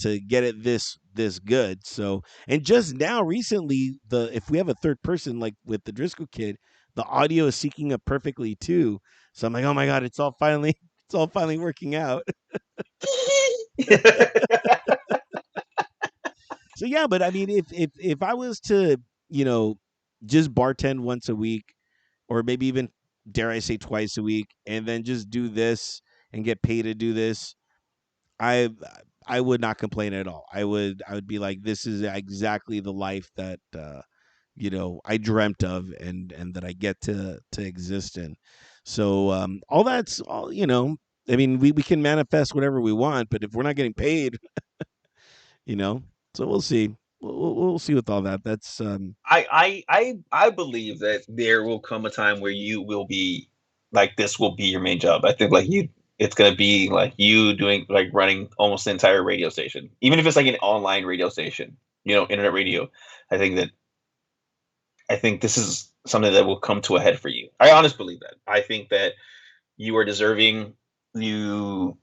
to get it this good. So, and just now recently, the if we have a third person like with the Driscoll kid, the audio is syncing up perfectly too. So I'm like, oh my God, it's all finally it's all finally working out. So yeah, but I mean, if I was to, you know, just bartend once a week, or maybe even, dare I say, twice a week, and then just do this and get paid to do this, I I would not complain at all. I would be like, this is exactly the life that I dreamt of, and that I get to exist in. So all that's all. I mean, we can manifest whatever we want, but if we're not getting paid, you know, so we'll see. We'll see with all that. That's
I believe that there will come a time where you will be like this will be your main job. I think like it's gonna be like you doing like running almost the entire radio station, even if it's like an online radio station, internet radio. I think that I think this is something that will come to a head for you. I honestly believe that. I think that you are deserving. You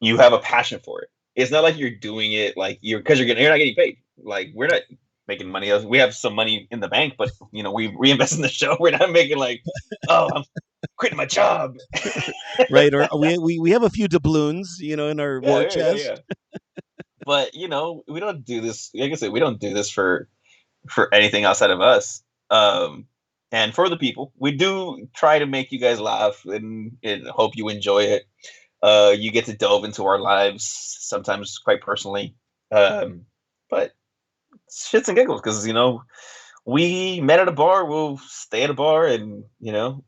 you have a passion for it. It's not like you're doing it like you're not getting paid. Like we're not making money. We have some money in the bank, but we reinvest in the show. We're not making like, oh, I'm quitting my job.
right. Or we have a few doubloons, in our
Yeah,
war
yeah, yeah, yeah.
chest.
But we don't do this. Like I said, we don't do this for. for anything outside of us. Um, and for the people, we do try to make you guys laugh and hope you enjoy it. You get to delve into our lives sometimes quite personally, um, but shits and giggles because we met at a bar, we'll stay at a bar, and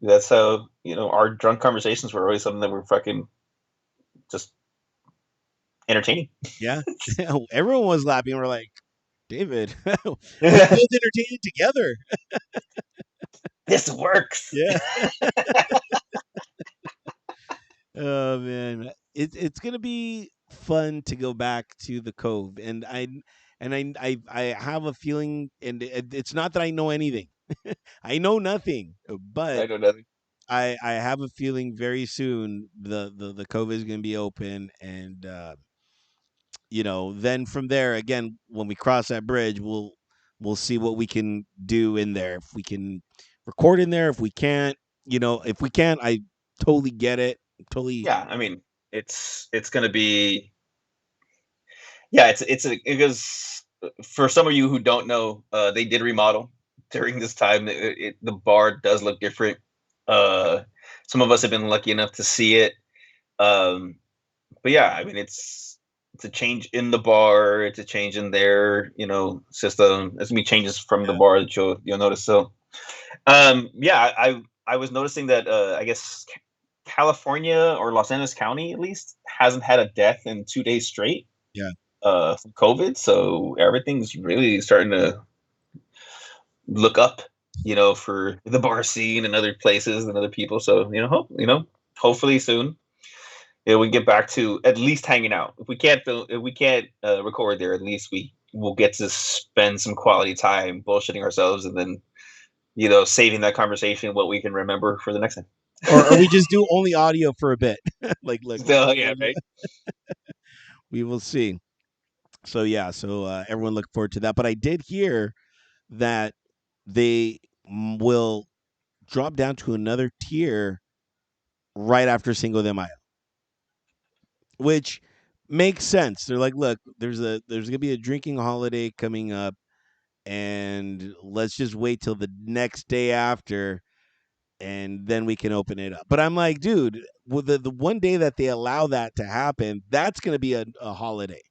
that's how our drunk conversations were always something that were fucking just entertaining.
Yeah. Everyone was laughing. We're like, David, we're both entertaining together.
This works.
Yeah. Oh man, it's gonna be fun to go back to the Cove, and I have a feeling, and it's not that I know anything. I know nothing, but
I know nothing.
I have a feeling very soon the Cove is gonna be open, and then from there again, when we cross that bridge, we'll see what we can do in there. If we can record in there, if we can't, if we can't, I totally get it. Totally.
Yeah, I mean, it's gonna be yeah, because for some of you who don't know, they did remodel during this time. The bar does look different. Uh, some of us have been lucky enough to see it. Um, but yeah, I mean, it's a change in the bar. It's a change in their system. There's gonna be changes from the
Yeah.
bar that you'll notice. So yeah, I was noticing that I guess California or Los Angeles County at least hasn't had a death in 2 days straight
Yeah.
from COVID, so everything's really starting to look up, for the bar scene and other places and other people. So hopefully soon, we can get back to at least hanging out. If we can't record there, at least we'll get to spend some quality time bullshitting ourselves, and then saving that conversation what we can remember for the next time.
Or we just do only audio for a bit. Like, look,
Still, yeah, right.
we will see. So yeah, so everyone look forward to that. But I did hear that they will drop down to another tier right after Cinco de Mayo, which makes sense. They're like, look, there's gonna be a drinking holiday coming up, and let's just wait till the next day after, and then we can open it up. But I'm like, dude, with the one day that they allow that to happen, that's gonna be a holiday,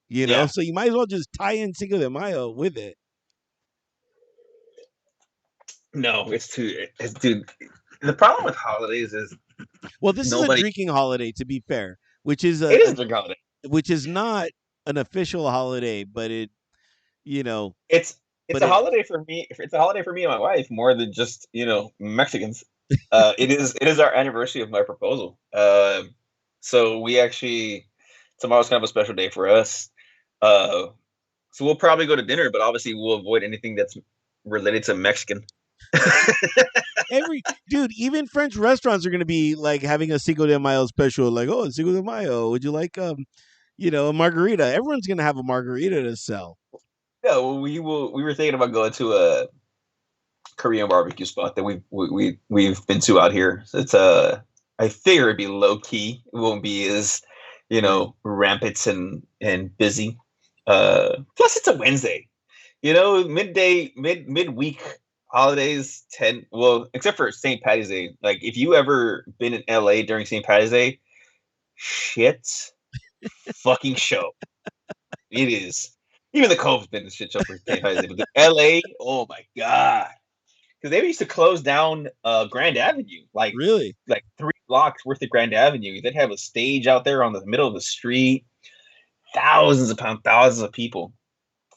Yeah,
So you might as well just tie in Cinco de Mayo with it.
no, dude. The problem with holidays is
Well, this is a
nobody.
drinking holiday, to be fair, which is
It is a drink holiday.
which is not an official holiday, but you know,
It's
but
a
it
holiday for me. It's a holiday for me and my wife more than just Mexicans. It is our anniversary of my proposal. So we actually tomorrow's kind of a special day for us. Uh, so we'll probably go to dinner, but obviously we'll avoid anything that's related to Mexican.
every dude, even French restaurants are gonna be like having a Cinco de Mayo special. Like, oh, Cinco de Mayo, would you like a margarita? Everyone's gonna have a margarita to sell.
Yeah, well, we were thinking about going to a Korean barbecue spot that we've been to out here. So it's I figure it'd be low key. It won't be as
Right.
rampant and busy. Plus it's a Wednesday. Midday midweek holidays tend well, except for St. Patty's Day. Like if you ever been in LA during St. Patty's Day, shit fucking show. It is. Even the Cove's been a shit show for St. Patty's Day, but the LA, oh my god. Because they used to close down Grand Avenue,
Really?
like 3 blocks worth of Grand Avenue. They'd have a stage out there on the middle of the street, thousands of people.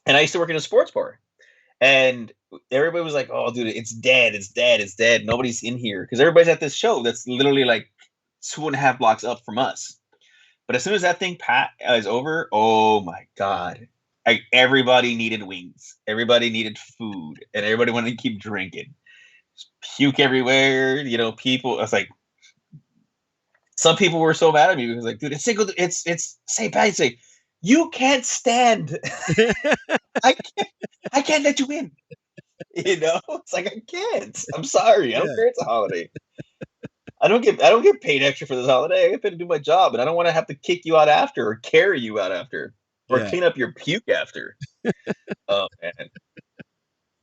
And I used to work in a sports bar, and everybody was like, "Oh, dude, it's dead, it's dead, it's dead. Nobody's in here because everybody's at this show that's literally like 2.5 blocks up from us." But as soon as that thing is over, oh my god. Like everybody needed wings, everybody needed food, and everybody wanted to keep drinking. Puke everywhere. People. I was like, some people were so mad at me because like, dude, it's St. Patty's Day. You can't stand. I can't. I can't let you in. It's like I can't. I'm sorry. I don't
Yeah.
care. It's a holiday. I don't get paid extra for this holiday. I get paid to do my job, and I don't want to have to kick you out after, or carry you out after, or
Yeah.
clean up your puke after. Oh man.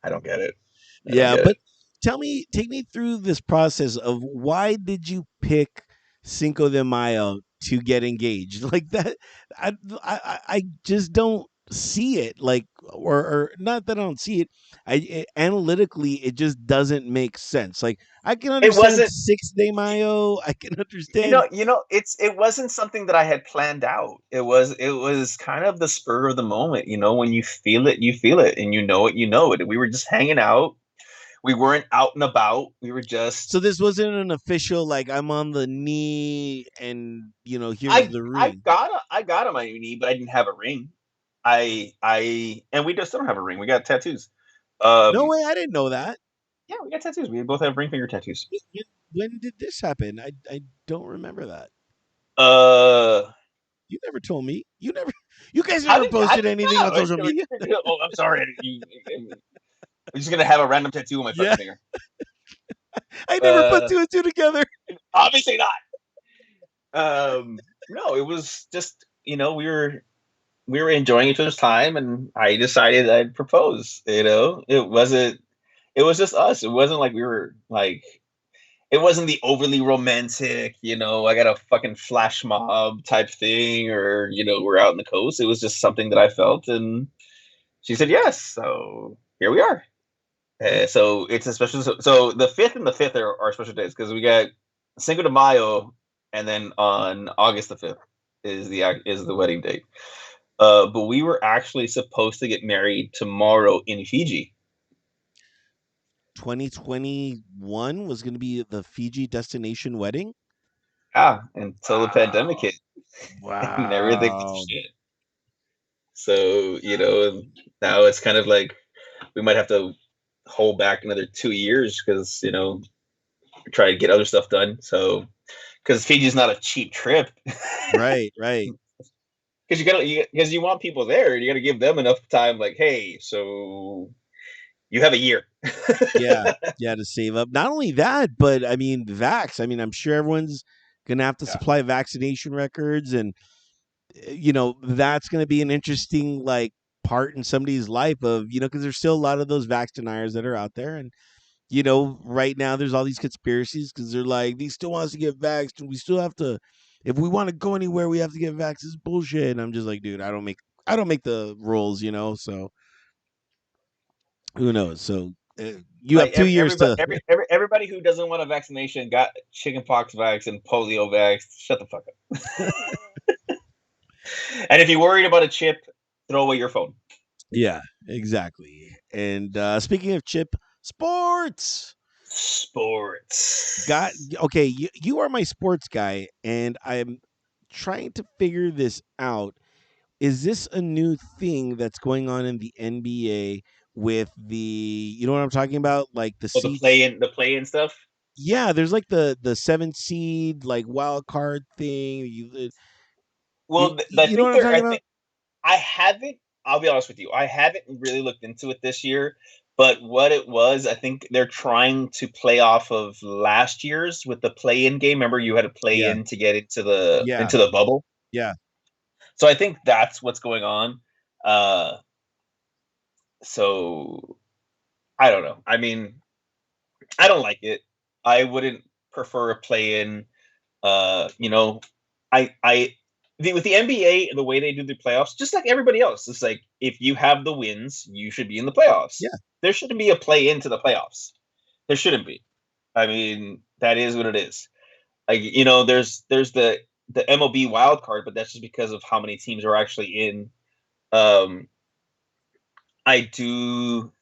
I don't get it. I don't
Yeah,
get
but
it.
take me through this process of why did you pick Cinco de Mayo to get engaged? Like that, I just don't see it. Like, or not that I don't see it. Analytically, it just doesn't make sense. Like, I can
It
understand
wasn't.
6 de Mayo. I can understand.
It wasn't something that I had planned out. It was kind of the spur of the moment. When you feel it, you feel it, and you know it. We were just hanging out. We weren't out and about. We were just.
So this wasn't an official like I'm on the knee and here's
I
the
I
ring.
got a I got on my knee, but I didn't have a ring. I and we just don't have a ring. We got tattoos.
No
Um,
way, I didn't know that.
yeah, we got tattoos. We both have ring finger tattoos.
When, when did this happen? I don't remember that.
Uh,
You never told me. You never. You guys
how
never
did how
posted
did
anything on
know?
social media.
Oh, I'm sorry. I'm just gonna have a random tattoo on my
Yeah,
fucking finger.
I never put
Uh,
two and two together.
Obviously not. No, it was just we were enjoying each other's time, and I decided I'd propose. It was just us. It wasn't like we were like it wasn't the overly romantic, I got a fucking flash mob type thing, or we're out on the coast. It was just something that I felt, and she said yes. So here we are. So it's a special. So the fifth and the fifth are special days because we got Cinco de Mayo, and then on August the 5th is the wedding date. But we were actually supposed to get married tomorrow in Fiji.
2021 was going to be the Fiji destination wedding.
Ah, until the pandemic
Wow.
hit and everything went to
Wow.
shit. So now it's kind of like we might have to hold back another 2 years because try to get other stuff done. So because Fiji's not a cheap trip.
Right. Right.
Because you want people there, you got to give them enough time. Like, hey, so you have a year.
Yeah. Yeah. To save up. Not only that, but I mean, vax. I mean, I'm sure everyone's gonna have to
Yeah,
supply vaccination records, and that's going to be an interesting like part in somebody's life of because there's still a lot of those vax deniers that are out there, and right now there's all these conspiracies because they're like they still want us to get vaxxed and we still have to, if we want to go anywhere we have to get vaxxed. This is bullshit. And I'm just like, dude, I don't make the rules, so who knows. So you have
like
2 years
everybody,
to
everybody who doesn't want a vaccination got chickenpox vax and polio vax. Shut the fuck up. And if you're worried about a chip, throw away your phone.
yeah, exactly. And speaking of chip sports, got
Sports.
okay, you are my sports guy, and I'm trying to figure this out. Is this a new thing that's going on in the NBA with you know what I'm talking about? Like the
Oh,
seats.
the play in stuff.
Yeah, there's like the 7 seed like wild card thing.
Well, I
You know
think
what I'm
they're.
talking
I
about?
think I haven't. I'll be honest with you. I haven't really looked into it this year. But what it was, I think they're trying to play off of last year's with the play-in game. Remember, you had to play
Yeah,
in to get into the
yeah,
bubble.
yeah.
So I think that's what's going on. Uh, so I don't know. I mean, I don't like it. I wouldn't prefer a play-in. You know, I with the NBA the way they do the playoffs, just like everybody else, it's like if you have the wins, you should be in the playoffs.
Yeah.
There shouldn't be a play into the playoffs. There shouldn't be. I mean, that is what it is. Like there's the MLB wild card, but that's just because of how many teams are actually in. Um, I do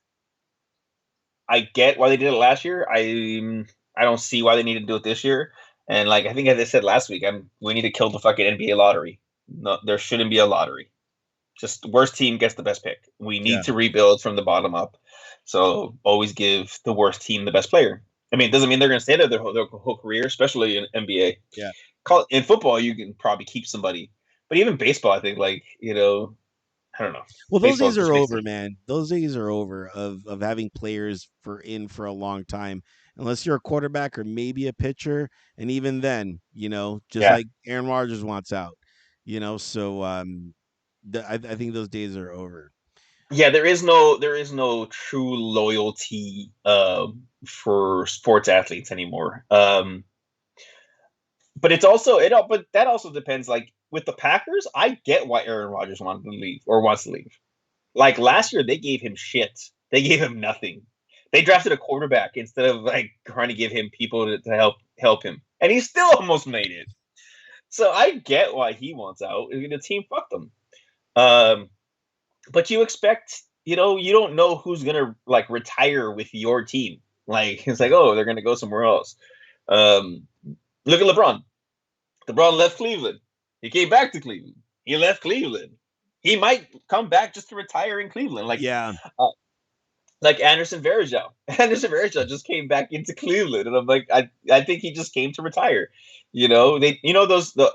I get why they did it last year. I don't see why they need to do it this year. And like I think as I said last week, we need to kill the fucking NBA lottery. No, there shouldn't be a lottery. Just worst team gets the best pick. We
Yeah.
need to rebuild from the bottom up. So always give the worst team the best player. I mean, it doesn't mean they're going to stay there their whole career, especially in NBA.
Yeah.
In football, you can probably keep somebody, but even baseball, I think I don't know.
Well, those
Baseball
days
is
are
just
over,
baseball.
man. Those days are over of having players for a long time, unless you're a quarterback or maybe a pitcher, and even then, just
Yeah,
like Aaron Rodgers wants out, So I think those days are over.
Yeah, there is no true loyalty for sports athletes anymore. But it's also but that also depends. Like with the Packers, I get why Aaron Rodgers wanted to leave or wants to leave. Like last year, they gave him shit. They gave him nothing. They drafted a quarterback instead of like trying to give him people to help him, and he still almost made it. So I get why he wants out. The team fucked him. Um, but you expect, you don't know who's gonna like retire with your team. Like it's like,
Yeah.
oh, they're gonna go somewhere else. Um, Look at LeBron. LeBron left Cleveland. He came back to Cleveland. He left Cleveland. He might come back just to retire in Cleveland.
Yeah.
Uh, like Anderson Varejao. Anderson Varejao just came back into Cleveland, and I'm like, I think he just came to retire.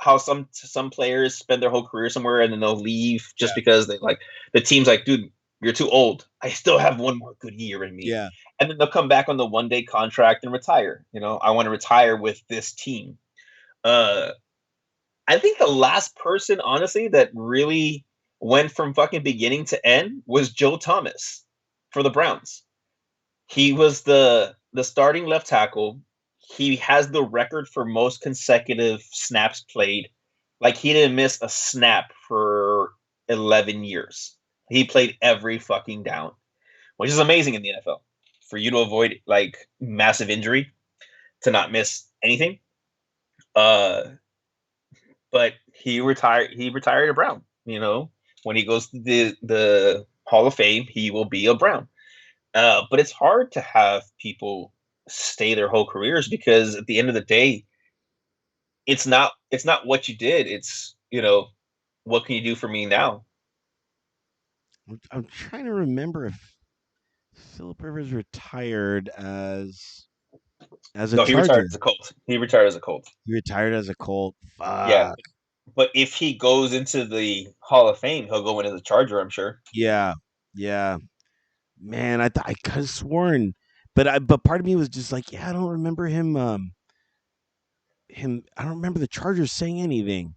How some players spend their whole career somewhere and then they'll leave just
Yeah.
because they like the team's like, dude, you're too old. I still have one more good year in me,
Yeah.
and then they'll come back on the 1 day contract and retire. I want to retire with this team. Uh, I think the last person, honestly, that really went from fucking beginning to end was Joe Thomas for the Browns. He was the starting left tackle. He has the record for most consecutive snaps played. Like he didn't miss a snap for 11 years. He played every fucking down, which is amazing in the NFL. For you to avoid like massive injury, to not miss anything. Uh but he retired a Brown, When he goes to the Hall of Fame, he will be a Brown. But it's hard to have people stay their whole careers because at the end of the day, it's not what you did. It's what can you do for me now?
I'm trying to remember if Philip Rivers retired as a
No, he retired
Charger.
as a Colt. He retired as a Colt.
He retired as a Colt.
Yeah,
Fuck.
but if he goes into the Hall of Fame, he'll go in as a Charger, I'm sure.
Yeah. Yeah. Man, I could have sworn, but part of me was just like, yeah, I don't remember him. I don't remember the Chargers saying anything.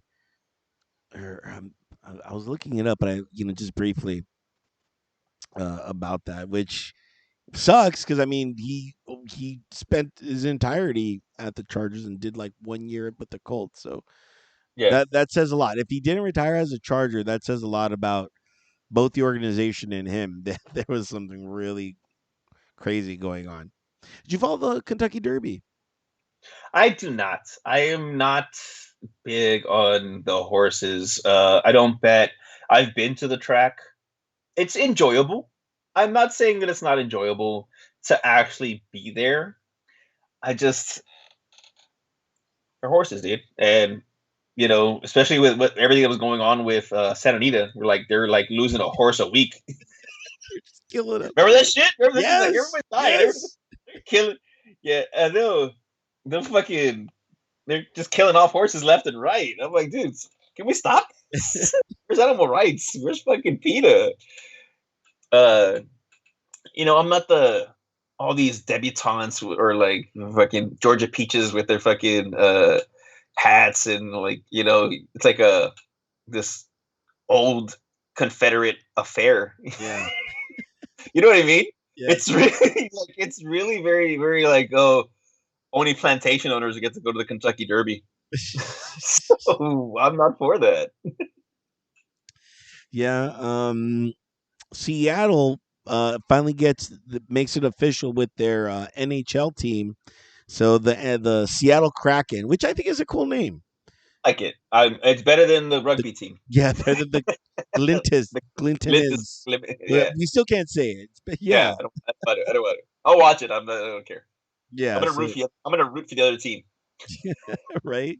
Or I was looking it up, but I just briefly about that, which sucks because I mean he spent his entirety at the Chargers and did like 1 year with the Colts, so
Yeah,
that says a lot. If he didn't retire as a Charger, that says a lot about both the organization and him. That there was something really crazy going on. Did you follow the Kentucky Derby?
I do not. I am not big on the horses. I don't bet. I've been to the track. It's enjoyable. I'm not saying that it's not enjoyable to actually be there. I just they're horses, dude, and especially with everything that was going on with Santa Anita, they're like losing a horse a week.
They're just killing him.
Remember that shit? Remember that shit? Like
Yes,
everybody's dying.
yes.
They're killing. Yeah, I know. They're fucking. They're just killing off horses left and right. I'm like, dudes, can we stop? Where's animal rights? Where's fucking PETA? Uh, I'm not the all these debutantes or like fucking Georgia peaches with their fucking hats and like it's like a this old Confederate affair.
Yeah,
You know what I mean?
yeah.
It's really it's really very very like, oh, only plantation owners get to go to the Kentucky Derby. So I'm not for that.
Yeah, Seattle finally makes it official with their NHL team. So the Seattle Kraken, which I think is a cool name.
Like it. It's better than the
The,
rugby team.
yeah, better than the Glintis.
The
Glinton
Lintus,
is.
yeah,
We still can't say it, but
yeah.
yeah,
I don't want it. I'll watch it. I don't care.
yeah. So
I'm gonna root for the other team.
right,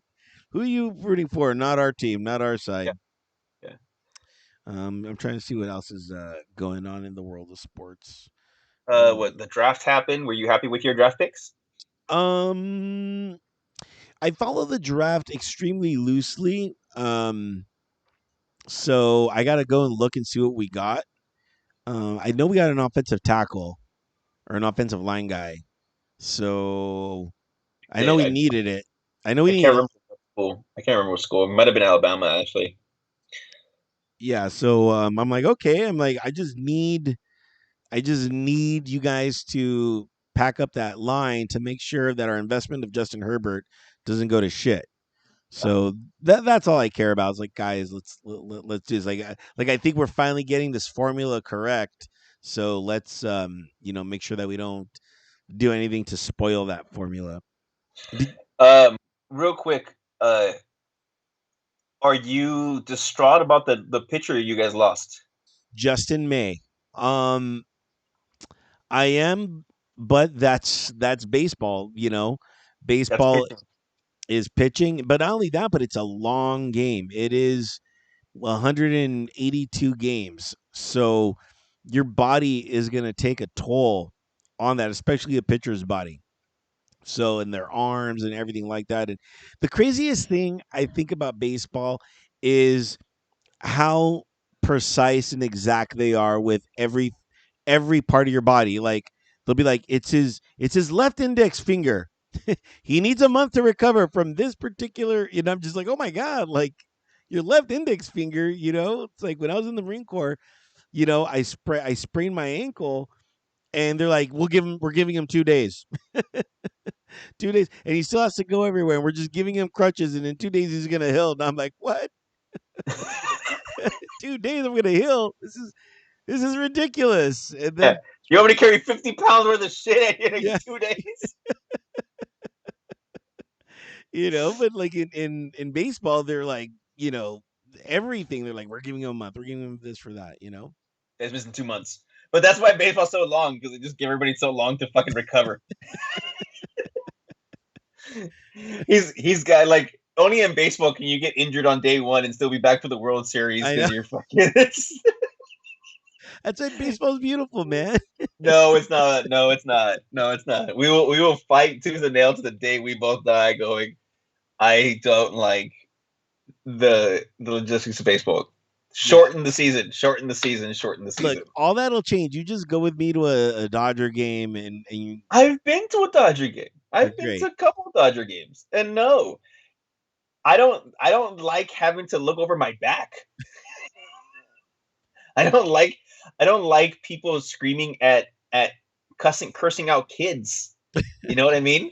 who are you rooting for? Not our team, not our
Yeah,
side.
yeah.
I'm trying to see what else is going on in the world of sports.
What the draft happened? Were you happy with your draft picks?
Um, I follow the draft extremely loosely. So I got to go and look and see what we got. I know we got an offensive tackle or an offensive line guy. So I know
Yeah,
we needed it. I know we
I can't
needed.
remember what school. I can't remember what school. It might have been Alabama actually.
yeah, so I'm like, okay, I'm like, I just need you guys to pack up that line to make sure that our investment of Justin Herbert doesn't go to shit. So that's all I care about. Is like, guys, let's do this. Like I think we're finally getting this formula correct. So let's make sure that we don't do anything to spoil that formula. Did,
Um, real quick, are you distraught about the pitcher you guys lost?
Justin May. Um, I am, but that's baseball.
That's
Baseball
pitching.
is pitching, but not only that, but it's a long game. It is 182 games. So your body is going to take a toll on that, especially a pitcher's body. So, in their arms and everything like that. And the craziest thing I think about baseball is how precise and exact they are with every part of your body. Like they'll be like, it's his left index finger. He needs a month to recover from this particular. I'm just like, oh my god, like your left index finger. It's like when I was in the Marine Corps. I sprained my ankle, and they're like, we're giving him 2 days, 2 days, and he still has to go everywhere. And we're just giving him crutches, and in 2 days he's gonna heal. And I'm like, what? 2 days I'm gonna heal? This is ridiculous. And
Yeah.
then
You want me to carry 50 pounds worth of shit in
yeah,
2 days?
but like in baseball, they're like, everything. They're like, we're giving him a month, we're giving him this for that.
It's missing 2 months. But that's why baseball's so long, because they just give everybody so long to fucking recover. He's got like only in baseball can you get injured on day one and still be back for the World Series
I
because
know.
you're fucking.
That's why baseball's beautiful, man.
No, it's not. No, it's not. No, it's not. We will fight tooth and nail to the day we both die. Going, I don't like the logistics of baseball.
Yeah.
Shorten the season. Shorten the season. Shorten the
Look,
season.
all that'll change. You just go with me to a Dodger game, and you
I've been to a Dodger game.
are
I've been to
great.
a couple of Dodger games, and no, I don't. I don't like having to look over my back. I don't like. I don't like people screaming at cursing out kids. You know what I mean?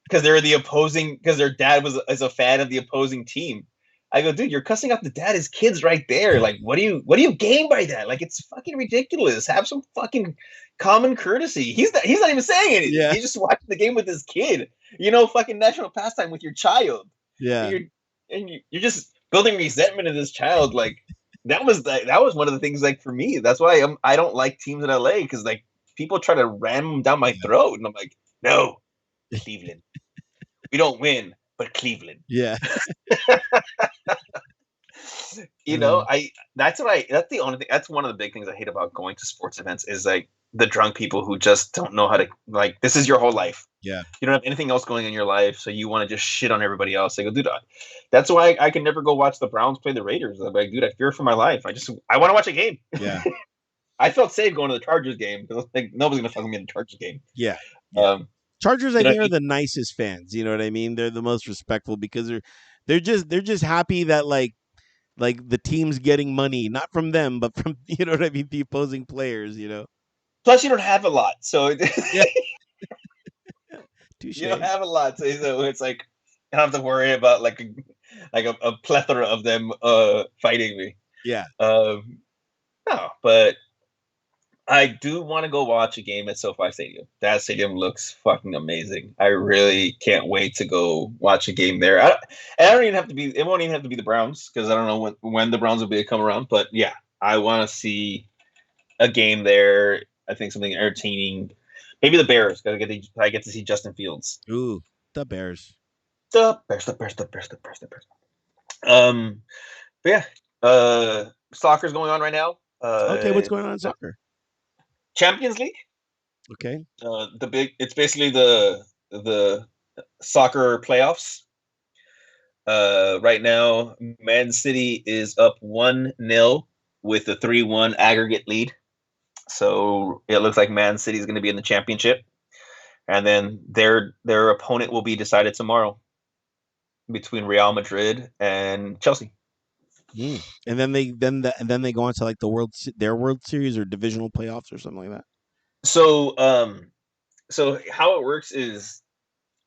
Because they're the opposing. Because their dad is a fan of the opposing team. I go, dude, you're cussing out the dad. His kids right there. Like, what do you gain by that? Like, it's fucking ridiculous. Have some fucking common courtesy. He's not even saying anything.
Yeah,
He's just watching the game with his kid. Fucking national pastime with your child. And
yeah,
you're just building resentment in this child. Like, that was one of the things. Like, for me, that's why I don't like teams in LA, because like people try to ram them down my
yeah,
throat, and I'm like, no, Cleveland. We don't win, but Cleveland.
yeah. Uh,
I that's the only thing, that's one of the big things I hate about going to sports events, is like the drunk people who just don't know how to, like, this is your whole life.
yeah,
You don't have anything else going in your life, so you want to just shit on everybody else. They go, dude, that's why I can never go watch the Browns play the Raiders. I'm like, dude, I fear for my life. I want to watch a game.
yeah,
I felt safe going to the Chargers game because like nobody's gonna fucking be in the Chargers game.
yeah, yeah.
Um,
Chargers, I
you know
think,
what I
are
mean?
the nicest fans. You know what I mean? They're the most respectful because they're just happy that like the team's getting money, not from them, but from you know what I mean, the opposing players.
Plus, you don't have a lot, so
Yeah,
you don't
touche.
have a lot, so it's like I don't have to worry about like a plethora of them fighting me.
Yeah,
Um, no, but I do want to go watch a game at SoFi Stadium. That stadium looks fucking amazing. I really can't wait to go watch a game there. I don't even have to be. It won't even have to be the Browns, because I don't know when the Browns will be come around. But yeah, I want to see a game there. I think something entertaining. Maybe the Bears. I get to see Justin Fields.
ooh, the Bears.
The Bears, the Bears, the Bears, the Bears, the Bears. Um, but yeah, soccer's going on right now.
Okay, what's going on in soccer?
Champions League.
Okay,
It's basically the soccer playoffs. Right now, Man City is up 1-0 with a 3-1 aggregate lead. So it looks like Man City is going to be in the championship, and then their opponent will be decided tomorrow between Real Madrid and Chelsea.
And then they go on to like their World Series or divisional playoffs or something like that.
So so how it works is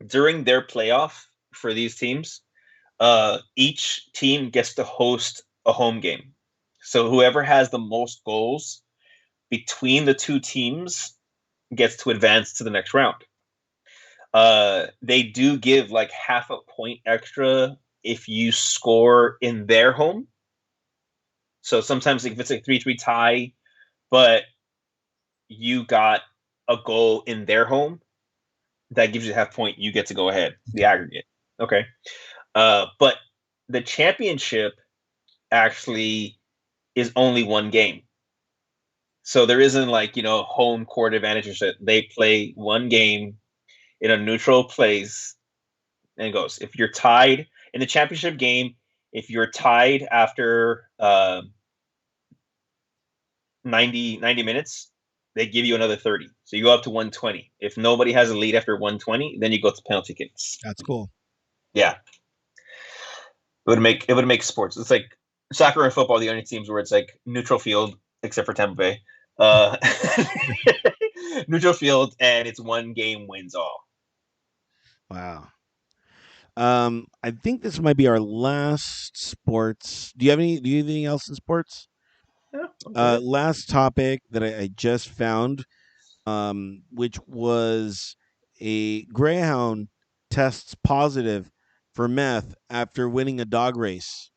during their playoff for these teams, each team gets to host a home game. So whoever has the most goals between the two teams gets to advance to the next round. They do give like half a point extra if you score in their home. So sometimes if it's a 3-3 tie, but you got a goal in their home, that gives you a half point. You get to go ahead, the
Okay.
aggregate. Okay. But the championship actually is only one game. So there isn't like, home court advantage or shit. They play one game in a neutral place and it goes. If you're tied in the championship game, if you're tied after 90 minutes, they give you another 30. So you go up to 120. If nobody has a lead after 120, then you go to penalty kicks.
That's cool.
Yeah. It would make sports. It's like soccer and football, the only teams where it's like neutral field, except for Tampa Bay. Uh, neutral field, and it's one game wins all.
Wow. I think this might be our last sports. Do you have anything else in sports?
Yeah, I'm good.
Last topic that I just found, which was a greyhound tests positive for meth after winning a dog race.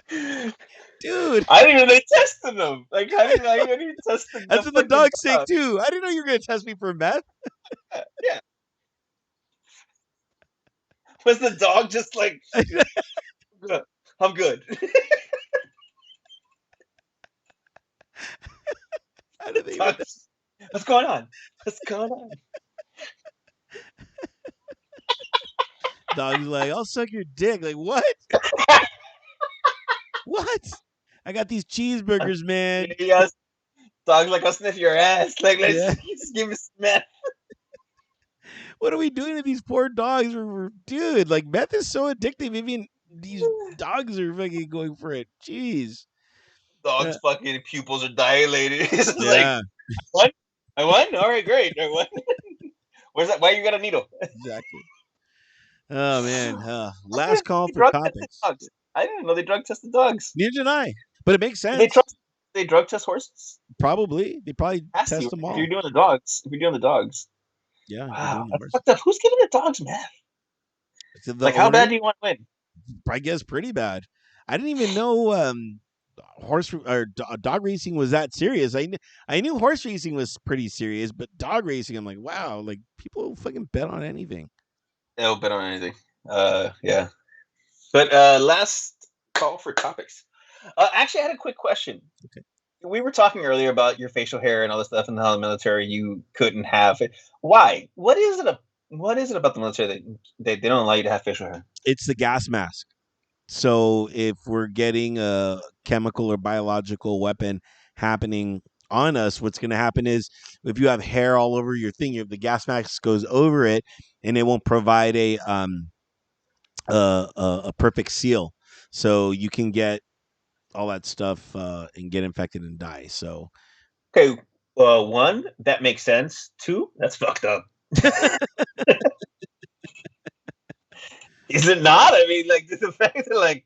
Dude,
I didn't even know they tested them. Like, how do you test the
that's what the
fucking
dog's saying
dog?
too. I didn't know you were gonna test me for meth.
Yeah. Was the dog just like, I'm good?
How
The
do they even?
dog's, what's going on? What's going on?
Dog's like, I'll suck your dick. Like what? What? I got these cheeseburgers,
Yeah,
man.
yes. Dog's like, I'll sniff your ass. Like, let's
Yeah.
just give me some meth.
What are we doing to these poor dogs? Dude, like meth is so addictive. Even these dogs are fucking going for it. Jeez.
Dog's
Uh,
fucking pupils are dilated. It's just like,
yeah,
what? I won? All right, great. I won. Where's that? Why you got a needle?
exactly. Oh man.
I
Last
didn't know
call
they
for
drug tested
topics.
dogs. I didn't know they drug tested dogs.
Neither did I. But it makes
They
sense.
trust. They drug test horses.
Probably. They probably
Has to.
test them
If you're
all.
doing the dogs. If you're doing the dogs.
Yeah, they're
Wow,
doing the
that's
horses.
fucked up. Who's giving the dogs meth?
So the
Like, how bad
owner,
do you want to win?
I guess, pretty bad. I didn't even know dog racing was that serious. I knew horse racing was pretty serious, but dog racing, I'm like, wow, like people fucking bet on anything.
They'll bet on anything. Yeah. But last call for topics. Actually, I had a quick question.
Okay.
We were talking earlier about your facial hair and all this stuff, and how the military you couldn't have it. Why? What is it about the military that they don't allow you to have facial hair?
It's the gas mask. So if we're getting a chemical or biological weapon happening on us, what's going to happen is if you have hair all over your thing, if the gas mask goes over it, and it won't provide a perfect seal, so you can get all that stuff and get infected and die. So
Okay, one, that makes sense. Two, that's fucked up. Is it not? I mean, like the fact that like,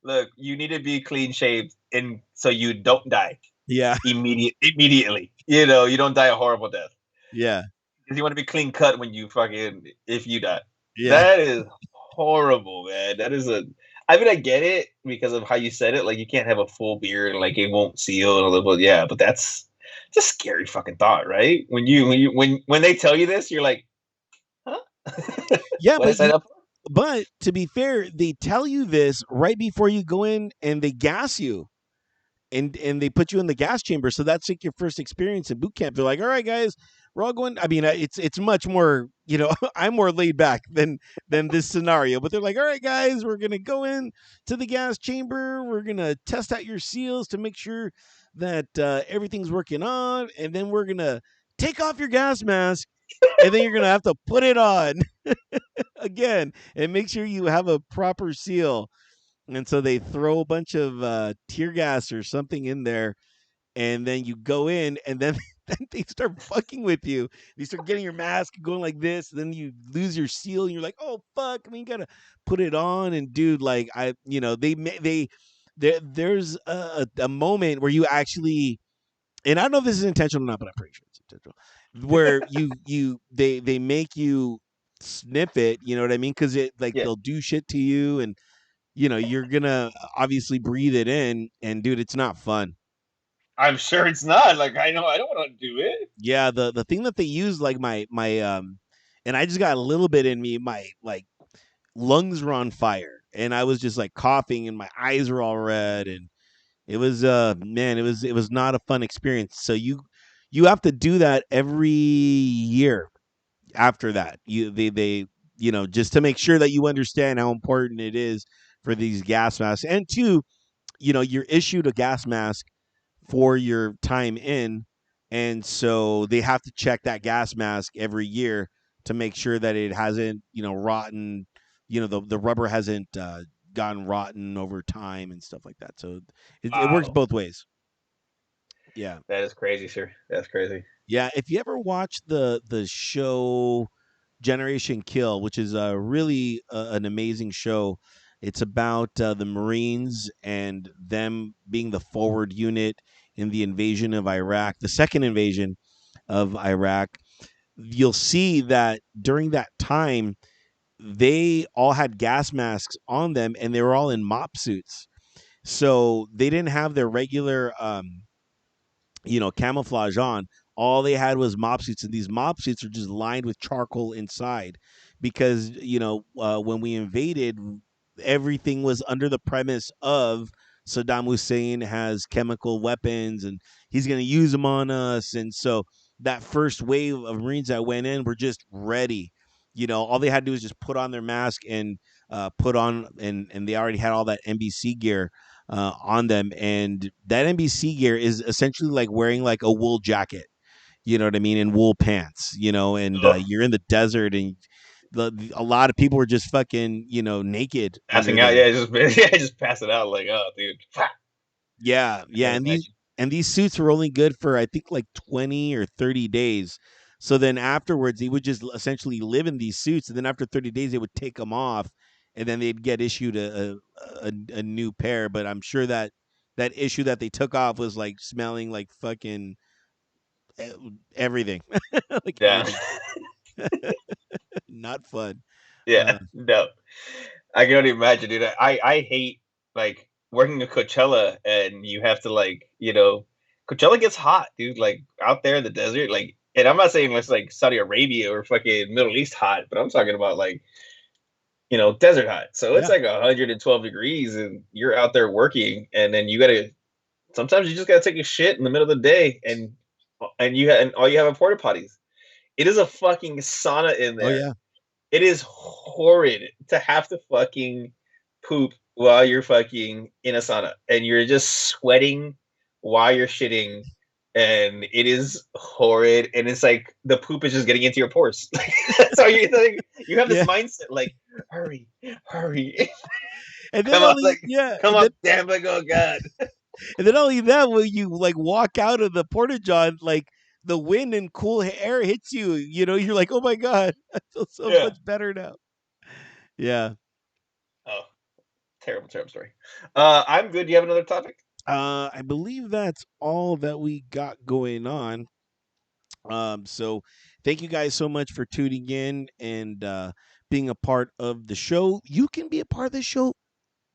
look, you need to be clean shaved, and so you don't die
yeah,
immediately. You don't die a horrible death
yeah,
because you want to be clean cut when you fucking if you die.
yeah,
That is horrible, man. That is a. I mean, I get it because of how you said it. Like, you can't have a full beard, like it won't seal and all that. But yeah, but that's just scary fucking thought, right? When they tell you this, you're like, huh?
yeah.
What did I sign up for?
But to be fair, they tell you this right before you go in, and they gas you. And they put you in the gas chamber. So that's like your first experience in boot camp. They're like, all right, guys, we're all going. I mean, it's much more. I'm more laid back than this scenario. But they're like, all right, guys, we're gonna go in to the gas chamber. We're gonna test out your seals to make sure that everything's working on, and then we're gonna take off your gas mask, and then you're gonna have to put it on. again, and make sure you have a proper seal. And so they throw a bunch of tear gas or something in there, and then you go in, and then then they start fucking with you. You start getting your mask going like this, then you lose your seal, and you're like, oh fuck! I mean, you gotta put it on. And dude, like there's a moment where you actually, and I don't know if this is intentional or not, but I'm pretty sure it's intentional, where they make you sniff it. You know what I mean? Because it like
Yeah,
they'll do shit to you, and you're gonna obviously breathe it in, and dude, it's not fun.
I'm sure it's not. Like I know I don't want to do it.
Yeah, the thing that they use, like my and I just got a little bit in me, my like lungs were on fire, and I was just like coughing, and my eyes were all red, and it was man, it was not a fun experience. So you have to do that every year after that. They just to make sure that you understand how important it is for these gas masks. And two, you're issued a gas mask for your time in, and so they have to check that gas mask every year to make sure that it hasn't rotten, the rubber hasn't gone rotten over time and stuff like that. So it works
Wow,
both ways. Yeah.
that is crazy, sir. That's crazy.
Yeah, if you ever watch the show Generation Kill, which is really an amazing show. It's about the Marines and them being the forward unit in the invasion of Iraq, the second invasion of Iraq. You'll see that during that time, they all had gas masks on them, and they were all in mop suits. So they didn't have their regular camouflage on. All they had was mop suits, and these mop suits are just lined with charcoal inside because, when we invaded, everything was under the premise of Saddam Hussein has chemical weapons and he's going to use them on us. And so that first wave of Marines that went in were just ready. All they had to do was just put on their mask and put on, and they already had all that NBC gear on them, and that NBC gear is essentially like wearing like a wool jacket, you know what I mean, and wool pants, and
Ugh,
you're in the desert, and a lot of people were just fucking naked under
passing out.
there.
Yeah, just yeah, just pass it out. Like oh, dude, I
Yeah, yeah,
can't imagine.
and these suits were only good for I think like 20 or 30 days. So then afterwards, they would just essentially live in these suits, and then after 30 days, they would take them off, and then they'd get issued a new pair. But I'm sure that that issue that they took off was like smelling like fucking e- everything, like
Yeah,
everything. Not fun.
yeah, no. I can only imagine, dude. I hate like working at Coachella and you have to like, Coachella gets hot, dude. Like out there in the desert, like, and I'm not saying it's like Saudi Arabia or fucking Middle East hot, but I'm talking about like, desert hot. So it's
Yeah,
like 112 degrees and you're out there working and then you gotta, sometimes you just gotta take a shit in the middle of the day and all you have are porta potties. It is a fucking sauna in
oh
there.
yeah,
It is horrid to have to fucking poop while you're fucking in a sauna and you're just sweating while you're shitting and it is horrid and it's like the poop is just getting into your pores. So you have this
yeah.
mindset like hurry, hurry.
And then
Come on,
only
like
yeah,
come up, damn like oh god.
and then only that when you like walk out of the porta john, like the wind and cool air hits you. You're like, oh my god, I feel so
Yeah.
much better now. Yeah.
Oh, terrible, terrible story. I'm good. Do you have another topic?
I believe that's all that we got going on. So thank you guys so much for tuning in and being a part of the show. You can be a part of the show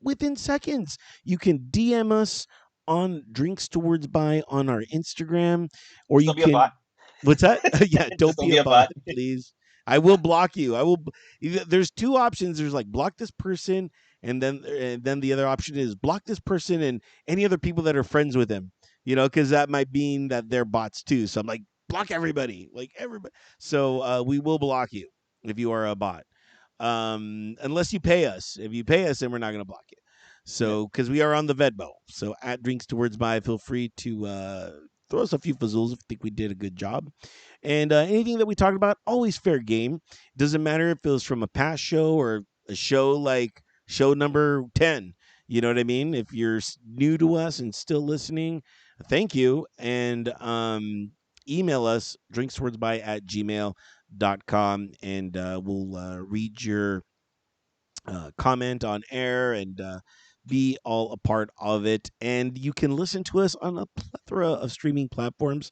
within seconds. You can DM us on Drinks Towards By on our Instagram, or
Just
you
don't be a bot.
can. What's that? Yeah,
Just
don't
don't
be
be
a
a
bot,
bot.
please. I will block you. There's two options. There's like block this person, and then the other option is block this person and any other people that are friends with him. Because that might mean that they're bots too. So I'm like, block everybody, like everybody. So we will block you if you are a bot, unless you pay us. If you pay us, then we're not going to block you.
Yeah.
So because we are on the Venmo, so at Drinks Towards By, feel free to throw us a few fazools if you think we did a good job. And anything that we talked about, always fair game. Doesn't matter if it was from a past show or a show like show number 10. You know what I mean? If you're new to us and still listening, thank you. And email us drinkswordsby at gmail.com, and we'll read your comment on air and be all a part of it. And you can listen to us on a plethora of streaming platforms.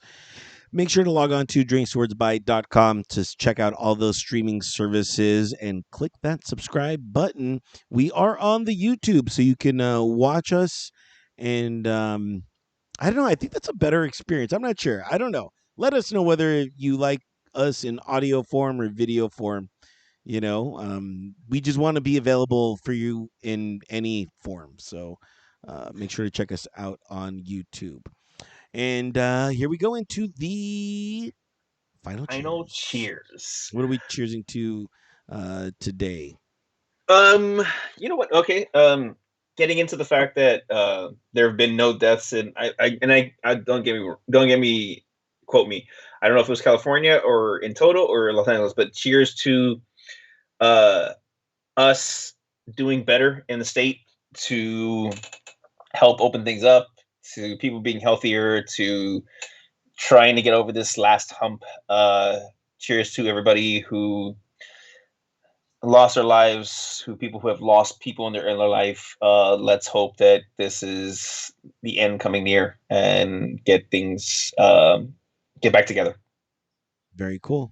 Make sure to log on to drinkswordsby.com to check out all those streaming services and click that subscribe button. We are on the YouTube, so you can watch us. And I don't know. I think that's a better experience. I'm not sure. I don't know. Let us know whether you like us in audio form or video form. We just want to be available for you in any form. So make sure to check us out on YouTube. And here we go into the final
Final
cheers.
cheers.
What are we cheersing to today?
Um, you know what? Okay. Getting into the fact that there have been no deaths, and I don't get me, quote me. I don't know if it was California or in total or Los Angeles, but cheers to uh us doing better in the state to help open things up, to people being healthier, to trying to get over this last hump. Cheers to everybody who lost their lives, who people who have lost people in their life. Let's hope that this is the end coming near and get things get back together.
Very cool.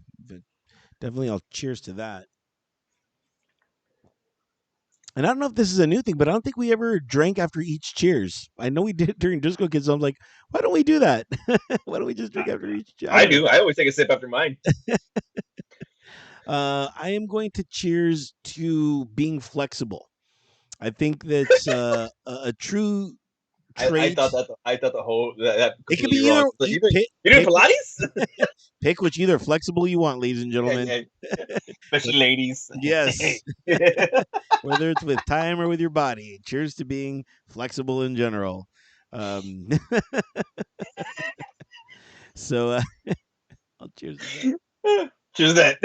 Definitely, I'll cheers to that. And I don't know if this is a new thing, but I don't think we ever drank after each cheers. I know we did it during Disco Kids. So I'm like, why don't we do that? Why don't we just drink after each? I
I
don't know.
do. I always take a sip after mine.
I am going to cheers to being flexible. I think that's a true
I
trait.
thought that I thought the whole that
It could be
completely wrong.
either
So you doing
pick
Pilates?
pick which either flexible you want, ladies and
Yeah,
gentlemen.
yeah.
But
Especially ladies.
yes, whether it's with time or with your body, cheers to being flexible in general. Um, so I'll cheers to that.
Cheers to that.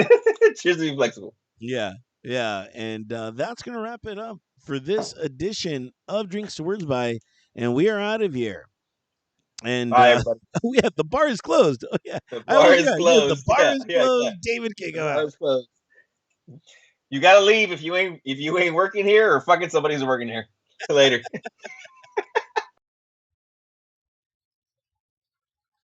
Cheers to being flexible.
Yeah, yeah, and that's gonna wrap it up for this edition of Drinks to Words by, and we are out of here. And
Bye, everybody.
yeah, the bar is closed. Oh yeah,
The
I
bar
almost
is
forgot. Yeah, the
closed.
bar
Yeah,
is
yeah, yeah.
closed. David can
The
go
bar
out.
is closed. You gotta leave if you ain't working here or fucking somebody's working here. Later.